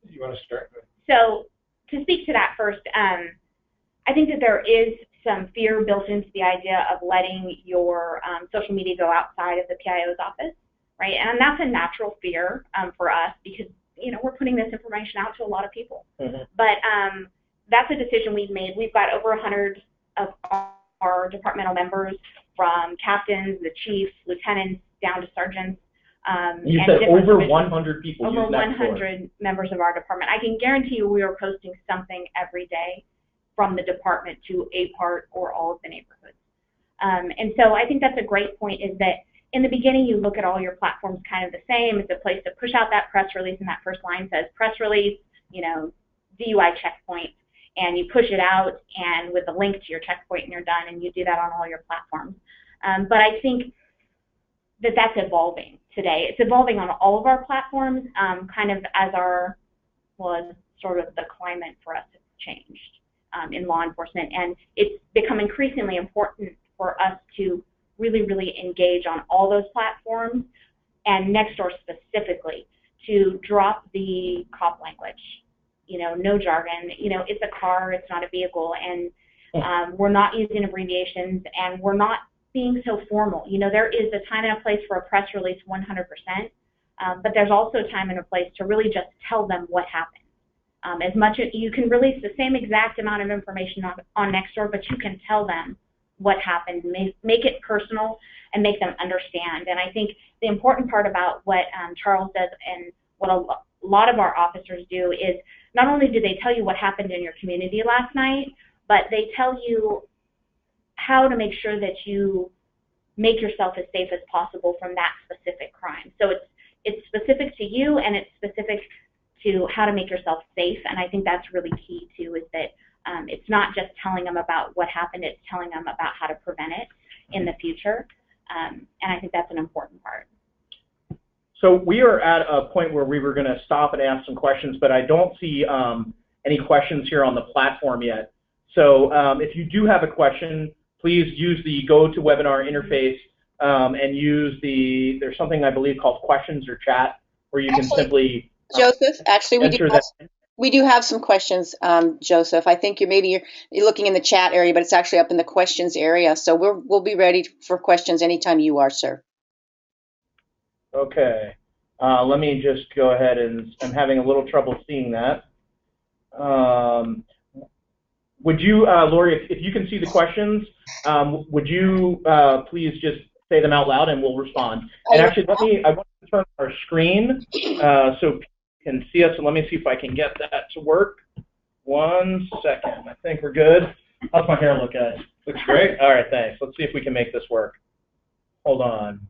You want to start? So to speak to that first, I think that there is some fear built into the idea of letting your social media go outside of the PIO's office, right? And that's a natural fear for us because, we're putting this information out to a lot of people. Mm-hmm. But that's a decision we've made. We've got over 100 of our departmental members, from captains, the chiefs, lieutenants, down to sergeants. You said over 100 people. Over 100 members of our department. I can guarantee you we are posting something every day from the department to a part or all of the neighborhoods. And so I think that's a great point, is that in the beginning you look at all your platforms kind of the same. It's a place to push out that press release, and that first line says press release, DUI checkpoint, and you push it out and with a link to your checkpoint and you're done, and you do that on all your platforms. But I think that's evolving today. It's evolving on all of our platforms, kind of as sort of the climate for us has changed in law enforcement, and it's become increasingly important for us to really, really engage on all those platforms, and Nextdoor specifically, to drop the cop language. No jargon. It's a car, it's not a vehicle, and we're not using abbreviations, and we're not being so formal. There is a time and a place for a press release 100%, but there's also a time and a place to really just tell them what happened. As much as you can release the same exact amount of information on Nextdoor, but you can tell them what happened, make it personal, and make them understand. And I think the important part about what Charles does and what a lot of our officers do is not only do they tell you what happened in your community last night, but they tell you how to make sure that you make yourself as safe as possible from that specific crime. So it's specific to you, and it's specific to how to make yourself safe. And I think that's really key too, is that it's not just telling them about what happened, it's telling them about how to prevent it in the future. And I think that's an important part. So we are at a point where we were going to stop and ask some questions, but I don't see any questions here on the platform yet. So if you do have a question, please use the GoToWebinar interface and use there's something I believe called questions or chat, where you can simply Joseph, actually, we do have some questions, Joseph. I think you're looking in the chat area, but it's actually up in the questions area. So we'll be ready for questions anytime you are, sir. Okay. Let me just go ahead, and I'm having a little trouble seeing that. Would you, Lori, if you can see the questions, would you please just say them out loud and we'll respond. And actually, I want to turn our screen so people can see us. So let me see if I can get that to work. 1 second. I think we're good. How's my hair look, guys? Looks great. All right, thanks. Let's see if we can make this work. Hold on.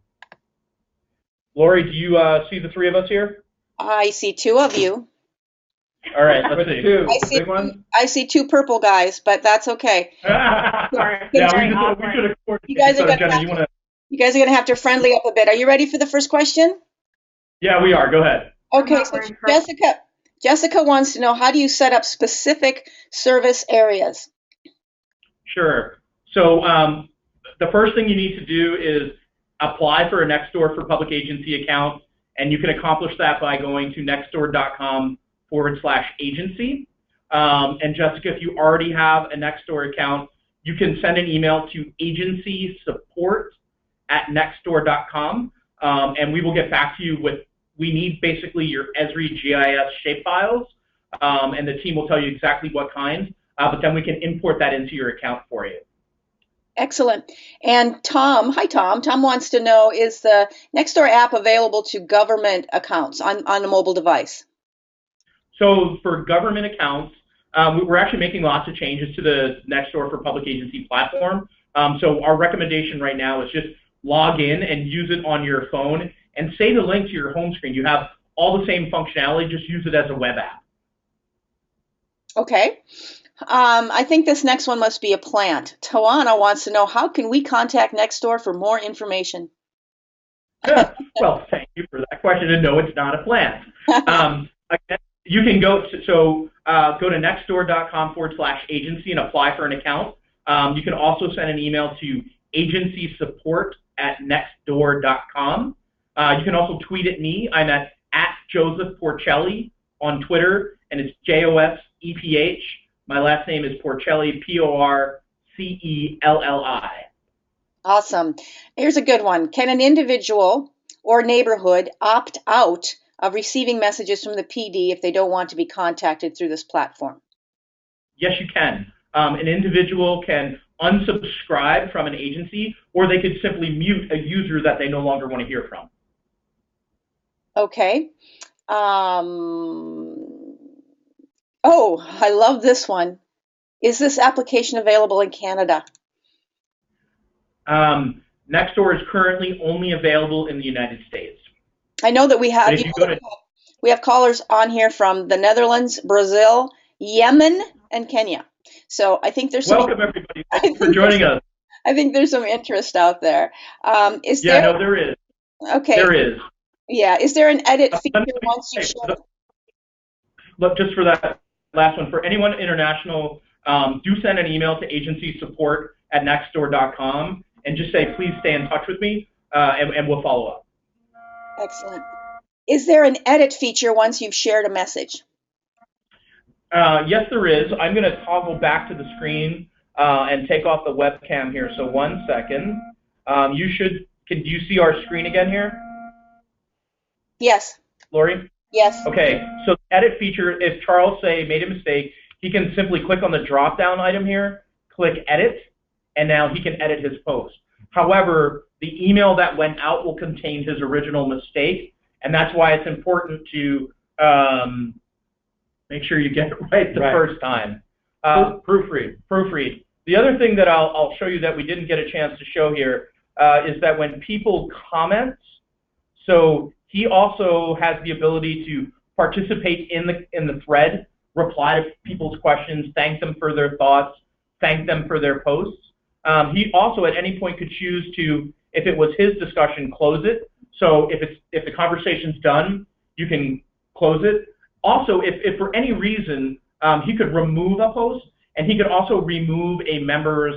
Lori, do you see the three of us here? I see two of you. All right, let's see. Two Big one? I see two purple guys, but that's okay. Yeah, we should have coordinated. You guys are So, Jenna, you want to? You guys are going to have to friendly up a bit. Are you ready for the first question? Yeah, we are. Go ahead. Okay, so Jessica wants to know, how do you set up specific service areas? Sure. So the first thing you need to do is apply for a Nextdoor for Public Agency account, and you can accomplish that by going to nextdoor.com/agency. And Jessica, if you already have a Nextdoor account, you can send an email to agencysupport@nextdoor.com, and we will get back to you with, we need basically your Esri GIS shapefiles, and the team will tell you exactly what kind, but then we can import that into your account for you. Excellent. And Tom, hi Tom. Tom wants to know, is the Nextdoor app available to government accounts on a mobile device? So for government accounts, we're actually making lots of changes to the Nextdoor for Public Agency platform. So our recommendation right now is just log in and use it on your phone and save the link to your home screen. You have all the same functionality, just use it as a web app. Okay. I think this next one must be a plant. Tawana wants to know, how can we contact Nextdoor for more information? Well, thank you for that question. And no, it's not a plant. Again, you can go to nextdoor.com/agency and apply for an account. You can also send an email to agencysupport@nextdoor.com. You can also tweet at me. I'm at Joseph Porcelli on Twitter, and it's JOSEPH. My last name is Porcelli, Porcelli. Awesome. Here's a good one. Can an individual or neighborhood opt out of receiving messages from the PD if they don't want to be contacted through this platform? Yes, you can. An individual can unsubscribe from an agency, or they could simply mute a user that they no longer want to hear from. Okay. Oh, I love this one. Is this application available in Canada? Nextdoor is currently only available in the United States. I know that we have callers on here from the Netherlands, Brazil, Yemen, and Kenya. So I think there's welcome everybody. Thanks for joining us. I think there's some interest out there. There is. Okay. There is. Yeah. Is there an edit feature once you share? Look, just for that last one, for anyone international, do send an email to agencysupport@nextdoor.com and just say, please stay in touch with me, and we'll follow up. Excellent. Is there an edit feature once you've shared a message? Yes, there is. I'm going to toggle back to the screen and take off the webcam here. So 1 second. Can you see our screen again here? Yes. Lori? Yes. Okay. So the edit feature, if Charles, say, made a mistake, he can simply click on the drop-down item here, click edit, and now he can edit his post. However, the email that went out will contain his original mistake, and that's why it's important to make sure you get it right the first time. Proofread. The other thing that I'll show you that we didn't get a chance to show here is that when people comment, so he also has the ability to participate in the thread, reply to people's questions, thank them for their thoughts, thank them for their posts. He also at any point could choose to, if it was his discussion, close it. So if the conversation's done, you can close it. Also, if for any reason he could remove a post, and he could also remove a member's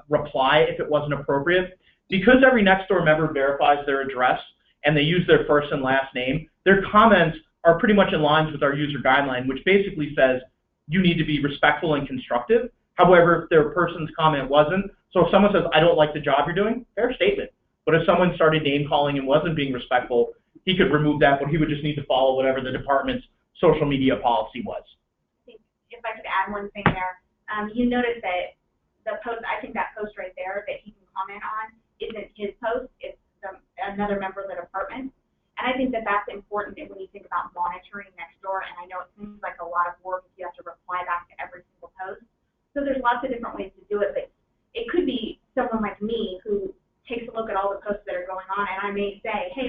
reply if it wasn't appropriate. Because every Nextdoor member verifies their address and they use their first and last name, their comments are pretty much in line with our user guideline, which basically says you need to be respectful and constructive. However, if their person's comment wasn't, so if someone says, I don't like the job you're doing, fair statement. But if someone started name calling and wasn't being respectful, he could remove that, but he would just need to follow whatever the department's social media policy was. If I could add one thing there, you notice that the post, I think that post right there that he can comment on isn't his post, it's another member of the department. And I think that that's important when you think about monitoring Nextdoor, and I know it seems like a lot of work if you have to reply back to every single post. So there's lots of different ways to do it, but it could be someone like me who takes a look at all the posts that are going on, and I may say, hey,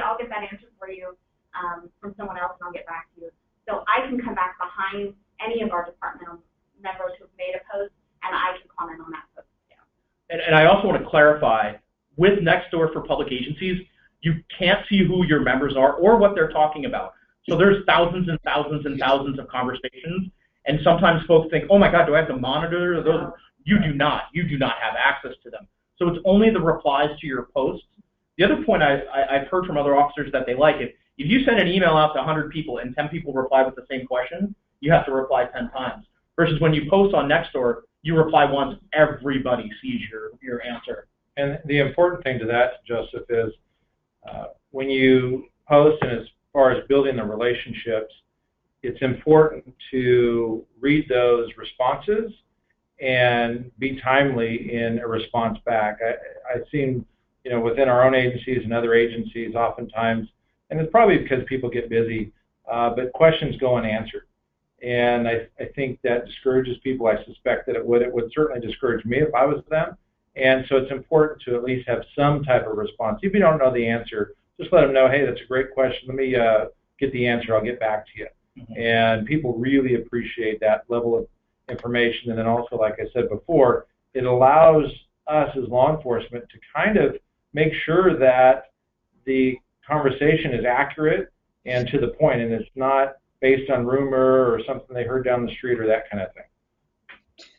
back behind any of our departmental members who've made a post, and I can comment on that post too. And I also want to clarify, with Nextdoor for public agencies, you can't see who your members are or what they're talking about. So there's thousands and thousands and thousands of conversations, and sometimes folks think, oh my God, do I have to monitor those? You do not. You do not have access to them. So it's only the replies to your posts. The other point I've heard from other officers that they like it, if you send an email out to 100 people and 10 people reply with the same question, you have to reply 10 times. Versus when you post on Nextdoor, you reply once, everybody sees your answer. And the important thing to that, Joseph, is when you post, and as far as building the relationships, it's important to read those responses and be timely in a response back. I've seen, within our own agencies and other agencies, oftentimes, and it's probably because people get busy, but questions go unanswered. And I think that discourages people. I suspect that it would certainly discourage me if I was them. And so it's important to at least have some type of response. If you don't know the answer, just let them know, hey, that's a great question. Let me get the answer. I'll get back to you. Mm-hmm. And people really appreciate that level of information. And then also, like I said before, it allows us as law enforcement to kind of make sure that the conversation is accurate and to the point, and it's not based on rumor or something they heard down the street or that kind of thing.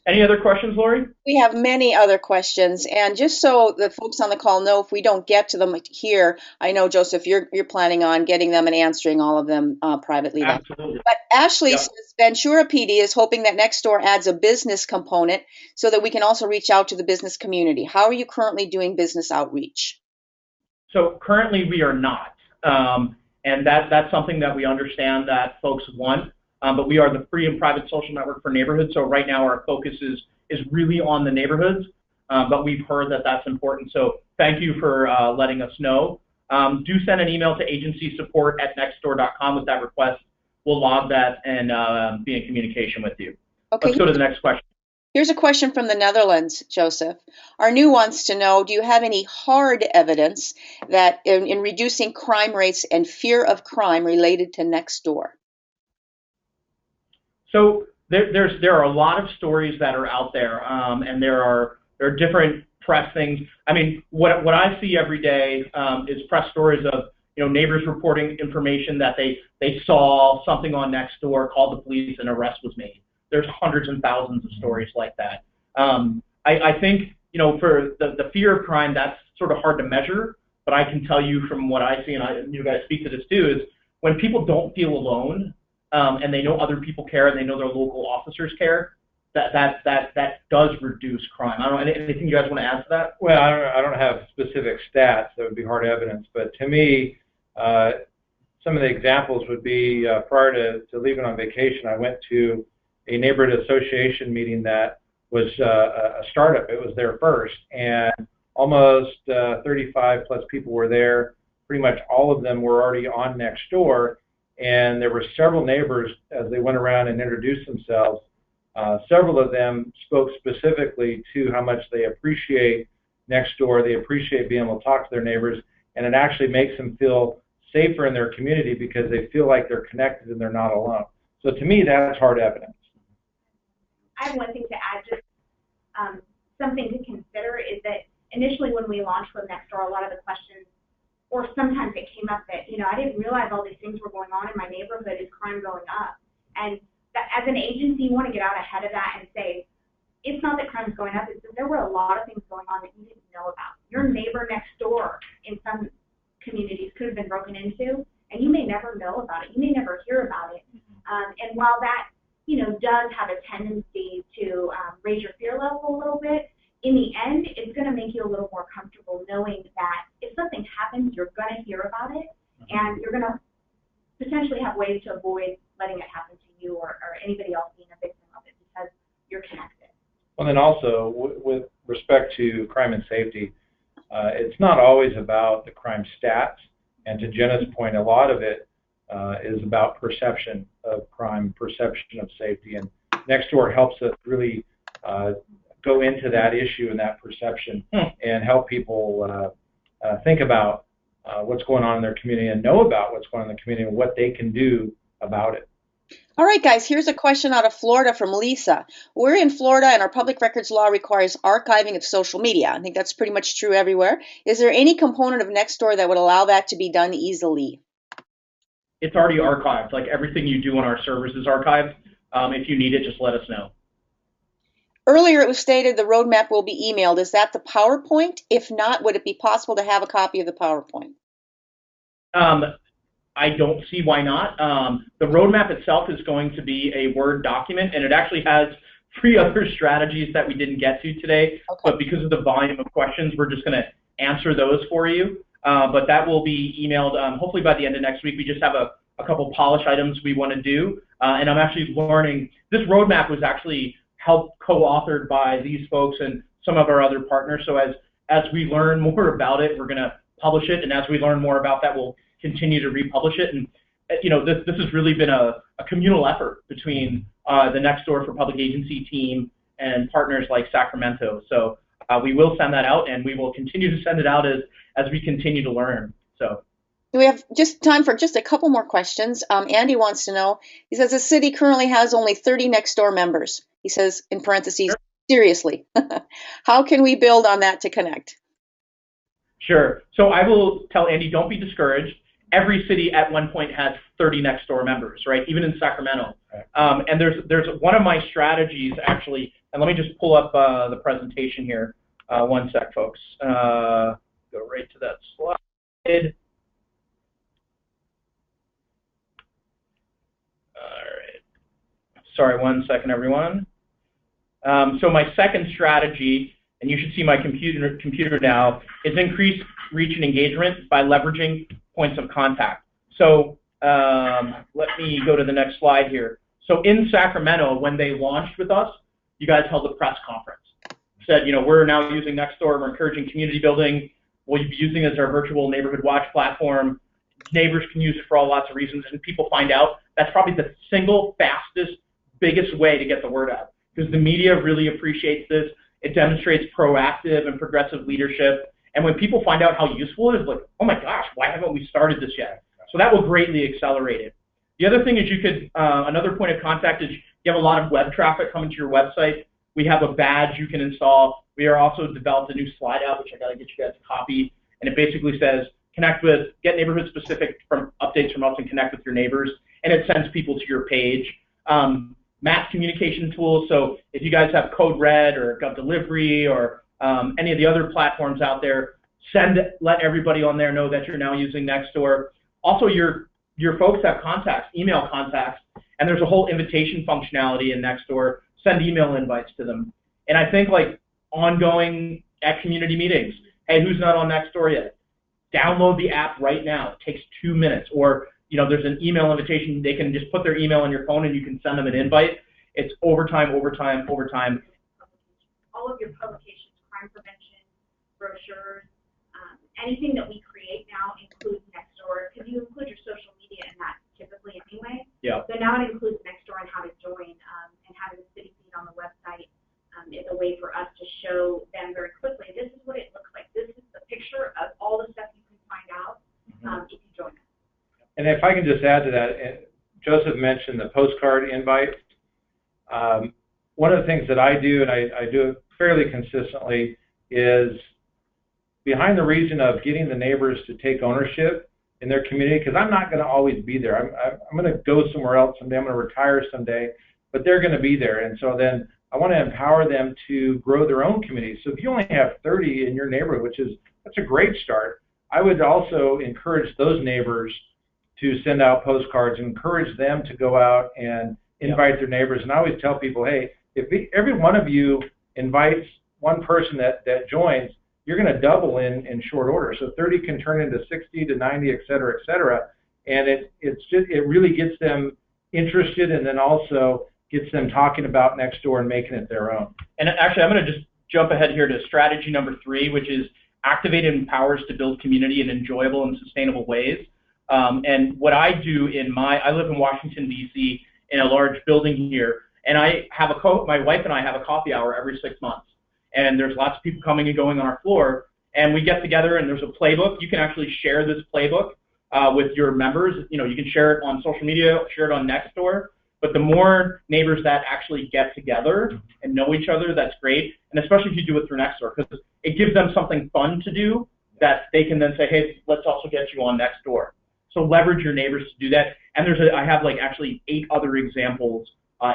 Any other questions, Lori? We have many other questions, and just so the folks on the call know, if we don't get to them here, I know, Joseph, you're planning on getting them and answering all of them privately. Absolutely. But Ashley Yep. says Ventura PD is hoping that Nextdoor adds a business component so that we can also reach out to the business community. How are you currently doing business outreach? So currently we are not, and that's something that we understand that folks want. But we are the free and private social network for neighborhoods. So right now our focus is really on the neighborhoods, but we've heard that that's important. So thank you for letting us know. Do send an email to agencysupport@nextdoor.com with that request. We'll log that and be in communication with you. Okay. Let's go to the next question. Here's a question from the Netherlands, Joseph. Arnu wants to know, do you have any hard evidence that in reducing crime rates and fear of crime related to Nextdoor? So there are a lot of stories that are out there, and there are different press things. I mean, what I see every day is press stories of neighbors reporting information that they saw something on Nextdoor, called the police, and an arrest was made. There's hundreds and thousands of stories like that. I think for the fear of crime, that's sort of hard to measure. But I can tell you from what I see, and you guys speak to this too, is when people don't feel alone. And they know other people care, and they know their local officers care, that does reduce crime. I don't know, anything you guys want to add to that? Well, I don't have specific stats that would be hard evidence, but to me, some of the examples would be prior to leaving on vacation, I went to a neighborhood association meeting that was a startup. It was their first, and almost 35 plus people were there. Pretty much all of them were already on Nextdoor. And there were several neighbors, as they went around and introduced themselves, several of them spoke specifically to how much they appreciate Nextdoor, they appreciate being able to talk to their neighbors, and it actually makes them feel safer in their community because they feel like they're connected and they're not alone. So to me, that's hard evidence. I have one thing to add, just something to consider is that initially when we launched with Nextdoor, a lot of the questions, or sometimes it came up that, I didn't realize all these things were going on in my neighborhood. Is crime going up? And that, as an agency, you want to get out ahead of that and say, it's not that crime is going up. It's that there were a lot of things going on that you didn't know about. Your neighbor next door in some communities could have been broken into, and you may never know about it. You may never hear about it. And while that, does have a tendency to raise your fear level a little bit, in the end, it's going to make you a little more comfortable knowing that if something happens, you're going to hear about it, and you're going to potentially have ways to avoid letting it happen to you or anybody else being a victim of it because you're connected. Well, then also, with respect to crime and safety, it's not always about the crime stats. And to Jenna's point, a lot of it is about perception of crime, perception of safety. And Nextdoor helps us really go into that issue and that perception and help people think about what's going on in their community and know about what's going on in the community and what they can do about it. All right, guys, here's a question out of Florida from Lisa. We're in Florida and our public records law requires archiving of social media. I think that's pretty much true everywhere. Is there any component of Nextdoor that would allow that to be done easily? It's already archived. Like everything you do on our servers is archived. If you need it, just let us know. Earlier, it was stated the roadmap will be emailed. Is that the PowerPoint? If not, would it be possible to have a copy of the PowerPoint? I don't see why not. The roadmap itself is going to be a Word document, and it actually has 3 other strategies that we didn't get to today. Okay. But because of the volume of questions, we're just going to answer those for you. But that will be emailed hopefully by the end of next week. We just have a couple polish items we want to do. And I'm actually learning. This roadmap was actually helped co-authored by these folks and some of our other partners. So as we learn more about it, we're going to publish it. And as we learn more about that, we'll continue to republish it. And this has really been a communal effort between the Nextdoor for Public Agency team and partners like Sacramento. So we will send that out, and we will continue to send it out as we continue to learn. So we have just time for just a couple more questions. Andy wants to know, he says the city currently has only 30 Nextdoor members. He says, in parentheses, seriously. How can we build on that to connect? Sure. So I will tell Andy, don't be discouraged. Every city at one point has 30 Nextdoor members, right? Even in Sacramento. And there's one of my strategies actually, and let me just pull up the presentation here. One sec, folks. Go right to that slide. All right. Sorry, one second, everyone. So my second strategy, and you should see my computer now, is increase reach and engagement by leveraging points of contact. So let me go to the next slide here. So in Sacramento, when they launched with us, you guys held a press conference. Said, we're now using Nextdoor, we're encouraging community building, we'll be using it as our virtual neighborhood watch platform. Neighbors can use it for lots of reasons, and people find out that's probably the single fastest, biggest way to get the word out. Because the media really appreciates this. It demonstrates proactive and progressive leadership. And when people find out how useful it is, like, oh my gosh, why haven't we started this yet? So that will greatly accelerate it. The other thing is you could, another point of contact is you have a lot of web traffic coming to your website. We have a badge you can install. We are also developed a new slide out, which I got to get you guys a copy. And it basically says, get neighborhood specific from updates from us and connect with your neighbors. And it sends people to your page. Mass communication tools. So if you guys have Code Red or Gov Delivery or any of the other platforms out there, let everybody on there know that you're now using Nextdoor. Also, your folks have contacts, email contacts, and there's a whole invitation functionality in Nextdoor. Send email invites to them. And I think like ongoing at community meetings, hey, who's not on Nextdoor yet? Download the app right now. It takes 2 minutes. Or there's an email invitation. They can just put their email on your phone and you can send them an invite. It's overtime. All of your publications, crime prevention, brochures, anything that we create now includes Nextdoor, because you include your social media in that typically anyway. Yeah. So now it includes Nextdoor and how to join, and having the city feed on the website is a way for us to show them very quickly, this is what it looks like. This is the picture of all the stuff you can find out if you join us. And if I can just add to that, Joseph mentioned the postcard invite. One of the things that I do, and I do it fairly consistently, is behind the reason of getting the neighbors to take ownership in their community, because I'm not going to always be there. I'm going to go somewhere else someday. I'm going to retire someday, but they're going to be there. And so then I want to empower them to grow their own community. So if you only have 30 in your neighborhood, that's a great start, I would also encourage those neighbors to send out postcards and encourage them to go out and invite their neighbors. And I always tell people, hey, if every one of you invites one person that joins, you're going to double in short order. So 30 can turn into 60 to 90, et cetera, et cetera. And it really gets them interested, and then also gets them talking about Nextdoor and making it their own. And actually, I'm going to just jump ahead here to strategy number 3, which is activate and empowers to build community in enjoyable and sustainable ways. And what I do I live in Washington, D.C., in a large building here, and I have my wife and I have a coffee hour every 6 months. And there's lots of people coming and going on our floor, and we get together, and there's a playbook. You can actually share this playbook with your members. You can share it on social media, share it on Nextdoor. But the more neighbors that actually get together and know each other, that's great. And especially if you do it through Nextdoor, because it gives them something fun to do that they can then say, hey, let's also get you on Nextdoor. So leverage your neighbors to do that. And I have like actually 8 other examples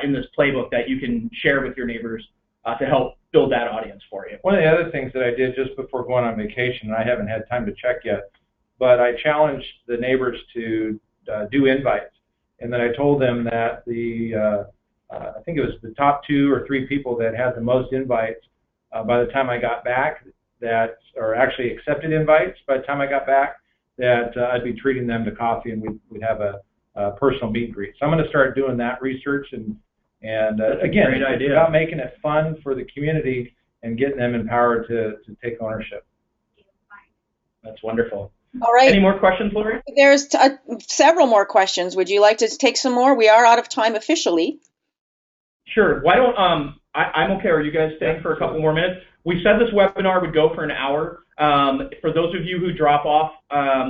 in this playbook that you can share with your neighbors to help build that audience for you. One of the other things that I did just before going on vacation, and I haven't had time to check yet, but I challenged the neighbors to do invites. And then I told them that I think it was the top 2 or 3 people that had the most invites by the time I got back, or actually accepted invites by the time I got back, that I'd be treating them to coffee and we'd have a personal meet and greet. So I'm going to start doing that research and again, great idea. It's about making it fun for the community and getting them empowered to take ownership. That's wonderful. All right. Any more questions, Lori? There's several more questions. Would you like to take some more? We are out of time officially. Sure. Why don't I'm okay. Are you guys staying for a couple more minutes? We said this webinar would go for an hour. For those of you who drop off,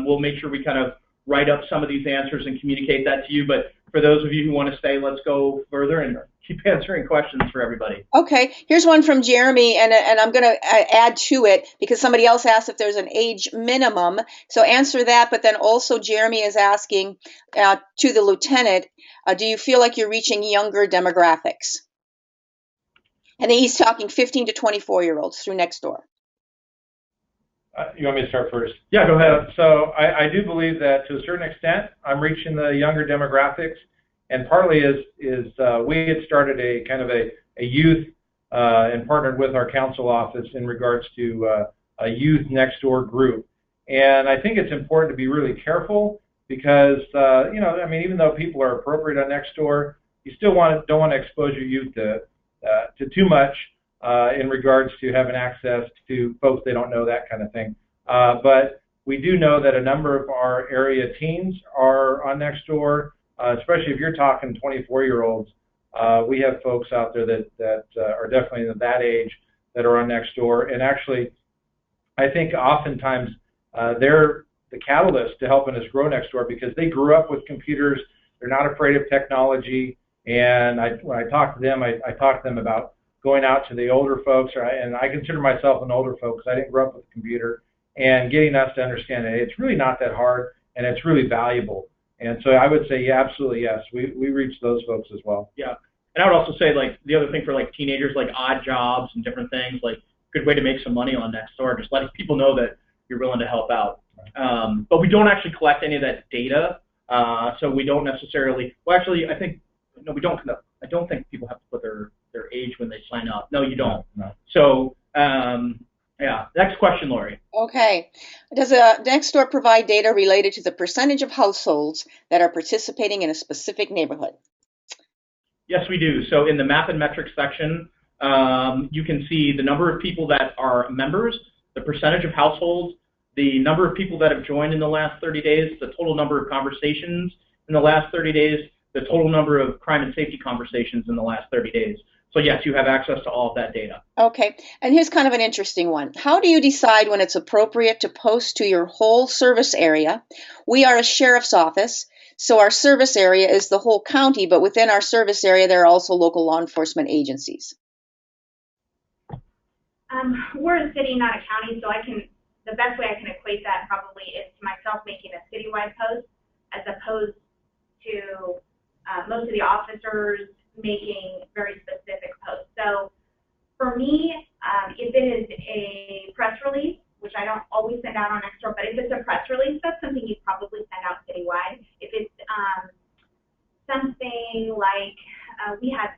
we'll make sure we kind of write up some of these answers and communicate that to you. But for those of you who want to stay, let's go further and keep answering questions for everybody. Okay, here's one from Jeremy, and I'm going to add to it because somebody else asked if there's an age minimum. So answer that, but then also Jeremy is asking to the lieutenant, do you feel like you're reaching younger demographics? And then he's talking 15 to 24-year-olds through Nextdoor. You want me to start first? Yeah, go ahead. So I do believe that to a certain extent, I'm reaching the younger demographics, and partly is we had started a kind of a youth and partnered with our council office in regards to a youth Nextdoor group. And I think it's important to be really careful because, even though people are appropriate on Nextdoor, you still don't want to expose your youth to too much in regards to having access to folks they don't know, that kind of thing. But we do know that a number of our area teens are on Nextdoor, especially if you're talking 24-year-olds. We have folks out there that are definitely in that age that are on Nextdoor. And actually, I think oftentimes they're the catalyst to helping us grow Nextdoor because they grew up with computers. They're not afraid of technology. And when I talk to them, I talk to them about going out to the older folks, and I consider myself an older folk because I didn't grow up with a computer, and getting us to understand that it's really not that hard and it's really valuable. And so I would say, yeah, absolutely, yes, we reach those folks as well. Yeah, and I would also say, like, the other thing for, like, teenagers, like odd jobs and different things, like, good way to make some money on Nextdoor, just letting people know that you're willing to help out. But we don't actually collect any of that data, so we don't necessarily, well, actually, I think, no, we don't. I don't think people have to put their age when they sign up. No, you don't. No. So, yeah. Next question, Lori. Okay. Does Nextdoor provide data related to the percentage of households that are participating in a specific neighborhood? Yes, we do. So in the map and metrics section, you can see the number of people that are members, the percentage of households, the number of people that have joined in the last 30 days, the total number of conversations in the last 30 days, the total number of crime and safety conversations in the last 30 days. So yes, you have access to all of that data. Okay, and here's kind of an interesting one. How do you decide when it's appropriate to post to your whole service area? We are a sheriff's office, so our service area is the whole county, but within our service area, there are also local law enforcement agencies. We're a city, not a county, so the best way I can equate that probably is to myself making a citywide post as opposed to most of the officers making very specific posts. So for me, if it is a press release, which I don't always send out on Nextdoor, but if it's a press release, that's something you'd probably send out citywide. If it's something like we had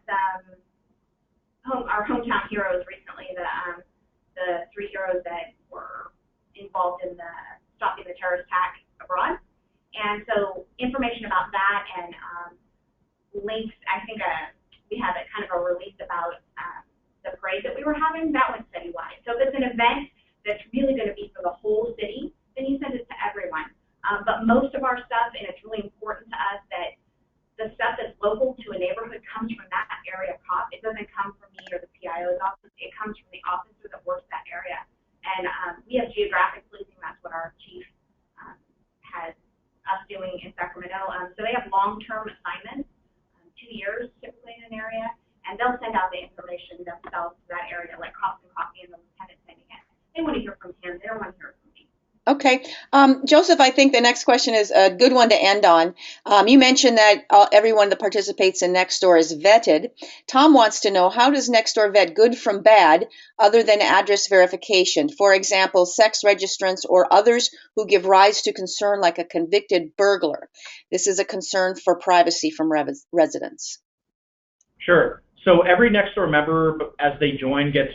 our hometown heroes recently, the 3 heroes that were involved in the stopping the terrorist attack abroad. And so information about that and links, I think we had a kind of a release about the parade that we were having. That went citywide. So if it's an event that's really going to be for the whole city, then you send it to everyone. But most of our stuff, and it's really important to us that the stuff that's local to a neighborhood comes from that area cop. It doesn't come from me or the PIO's office. It comes from the officer that works that area. And we have geographic policing. That's what our chief has us doing in Sacramento. So they have long-term assignments to the concierge typically in an area, and they'll send out the information themselves to that area, like cops and coffee, and the lieutenant sending it. They want to hear from him. They don't want to hear from me. Okay. Joseph, I think the next question is a good one to end on. You mentioned that everyone that participates in Nextdoor is vetted. Tom wants to know, how does Nextdoor vet good from bad other than address verification? For example, sex registrants or others who give rise to concern like a convicted burglar. This is a concern for privacy from residents. Sure. So every Nextdoor member, as they join, gets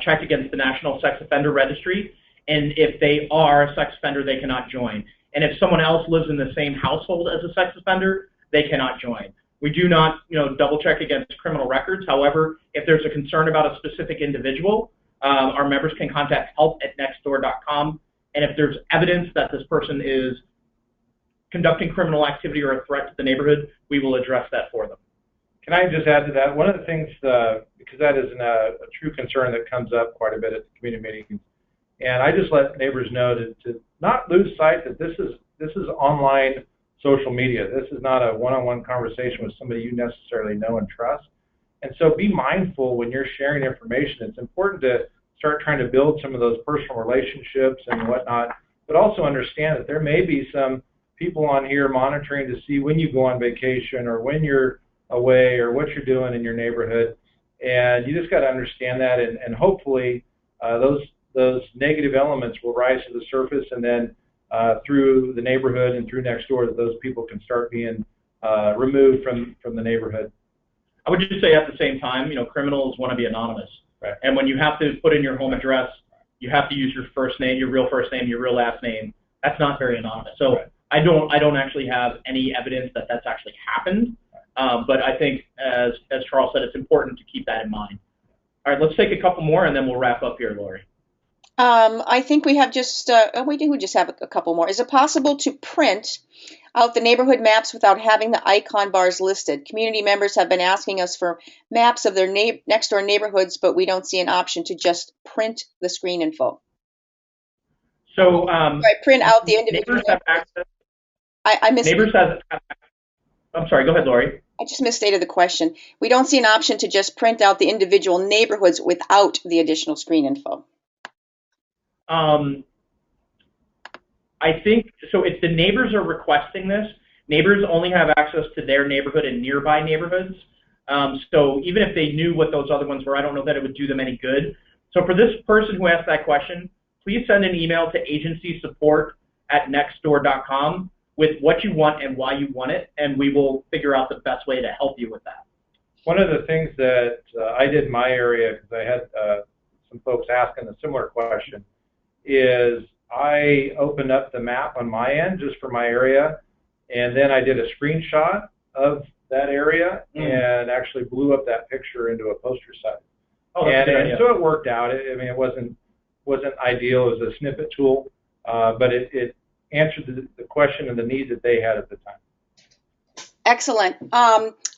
checked against the National Sex Offender Registry. And if they are a sex offender, they cannot join. And if someone else lives in the same household as a sex offender, they cannot join. We do not, double check against criminal records. However, if there's a concern about a specific individual, our members can contact help@nextdoor.com. And if there's evidence that this person is conducting criminal activity or a threat to the neighborhood, we will address that for them. Can I just add to that? One of the things, because that is a true concern that comes up quite a bit at the community meetings, and I just let neighbors know to not lose sight that this is online social media. This is not a one-on-one conversation with somebody you necessarily know and trust. And so be mindful when you're sharing information. It's important to start trying to build some of those personal relationships and whatnot, but also understand that there may be some people on here monitoring to see when you go on vacation or when you're away or what you're doing in your neighborhood. And you just got to understand that, and hopefully those negative elements will rise to the surface, and then through the neighborhood and through Nextdoor, that those people can start being removed from the neighborhood. I would just say at the same time, criminals want to be anonymous. Right. And when you have to put in your home address, you have to use your first name, your real first name, your real last name. That's not very anonymous. So right. I don't actually have any evidence that that's actually happened. But I think, as Charles said, it's important to keep that in mind. All right, let's take a couple more, and then we'll wrap up here, Lori. I think we have we do just have a couple more. Is it possible to print out the neighborhood maps without having the icon bars listed? Community members have been asking us for maps of their next door neighborhoods, but we don't see an option to just print the screen info. So print out the individual. Neighbors have access. I missed. Neighbors have. I'm sorry. Go ahead, Lori. I just misstated the question. We don't see an option to just print out the individual neighborhoods without the additional screen info. I think, so if the neighbors are requesting this, neighbors only have access to their neighborhood and nearby neighborhoods. So even if they knew what those other ones were, I don't know that it would do them any good. So for this person who asked that question, please send an email to agencysupport@nextdoor.com with what you want and why you want it, and we will figure out the best way to help you with that. One of the things that I did in my area, because I had some folks asking a similar question, is I opened up the map on my end just for my area, and then I did a screenshot of that area and actually blew up that picture into a poster site. Oh, and so it worked out. I mean, it wasn't ideal as a snippet tool, but it answered the question and the need that they had at the time. Excellent.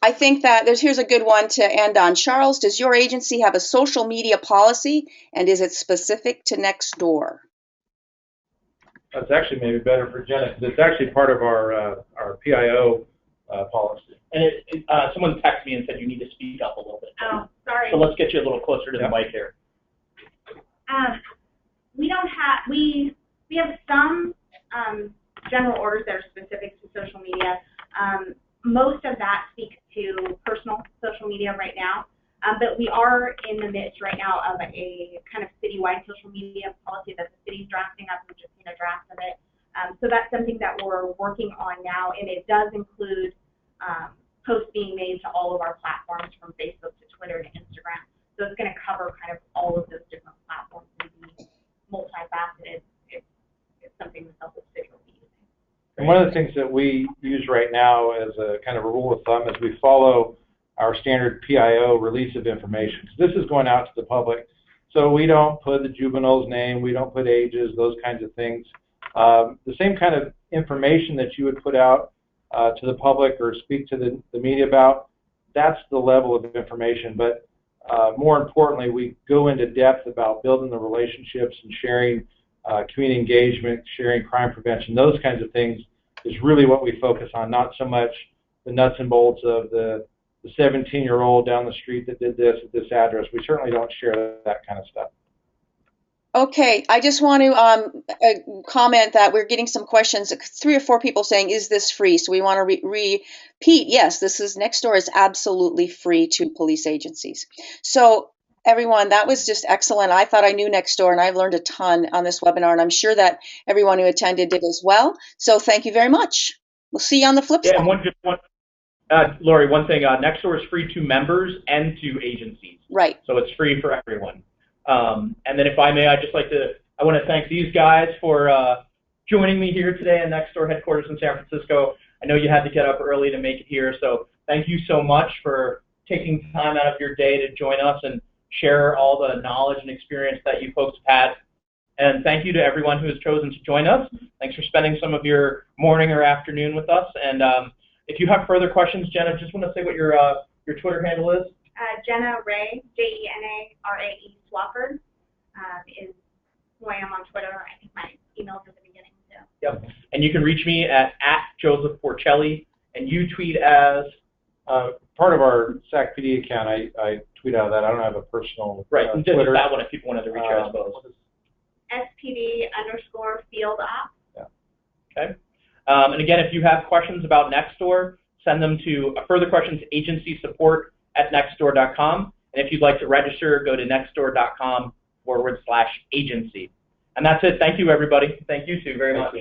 I think that here's a good one to end on. Charles, does your agency have a social media policy, and is it specific to Nextdoor? That's actually maybe better for Jena, because it's actually part of our PIO policy. And someone texted me and said you need to speak up a little bit. Oh, sorry. So let's get you a little closer to the mic here. We have some general orders that are specific to social media. Most of that speaks to personal social media right now, but we are in the midst right now of a kind of citywide social media policy that the city's drafting up. We've just seen a draft of it. So that's something that we're working on now, and it does include posts being made to all of our platforms, from Facebook to Twitter to Instagram. So it's going to cover kind of all of those different platforms and be multifaceted. It's something the city will be using. And one of the things that we use right now as a kind of a rule of thumb is we follow our standard PIO release of information. So this is going out to the public. So we don't put the juvenile's name, we don't put ages, those kinds of things. The same kind of information that you would put out to the public or speak to the media about, that's the level of information. But more importantly, we go into depth about building the relationships and sharing community engagement, sharing crime prevention, those kinds of things is really what we focus on, not so much the nuts and bolts of the the 17-year-old down the street that did this at this address. We certainly don't share that kind of stuff. Okay, I just want to comment that we're getting some questions, 3 or 4 people saying, is this free? So we want to repeat, yes, Nextdoor is absolutely free to police agencies. So everyone, that was just excellent. I thought I knew Nextdoor, and I've learned a ton on this webinar, and I'm sure that everyone who attended did as well. So thank you very much. We'll see you on the flip side. And Lori, one thing, Nextdoor is free to members and to agencies. Right. So it's free for everyone. And then if I may, I want to thank these guys for joining me here today at Nextdoor headquarters in San Francisco. I know you had to get up early to make it here, so thank you so much for taking time out of your day to join us and share all the knowledge and experience that you folks have had. And thank you to everyone who has chosen to join us. Thanks for spending some of your morning or afternoon with us. And if you have further questions, Jenna, just want to say what your Twitter handle is. Jena Ray, Jenarae Swafford is who I am on Twitter. I think my email's at the beginning too. Yep. And you can reach me at Joseph Porcelli, and you tweet as part of our SAC PD account. I tweet out of that. I don't have a personal right. Twitter. That one if people wanted to reach out, I suppose. SPD_field op. Yeah. Okay. And again, if you have questions about Nextdoor, send them to further questions agency support@nextdoor.com. And if you'd like to register, go to nextdoor.com/agency. And that's it. Thank you, everybody. Thank you two very much.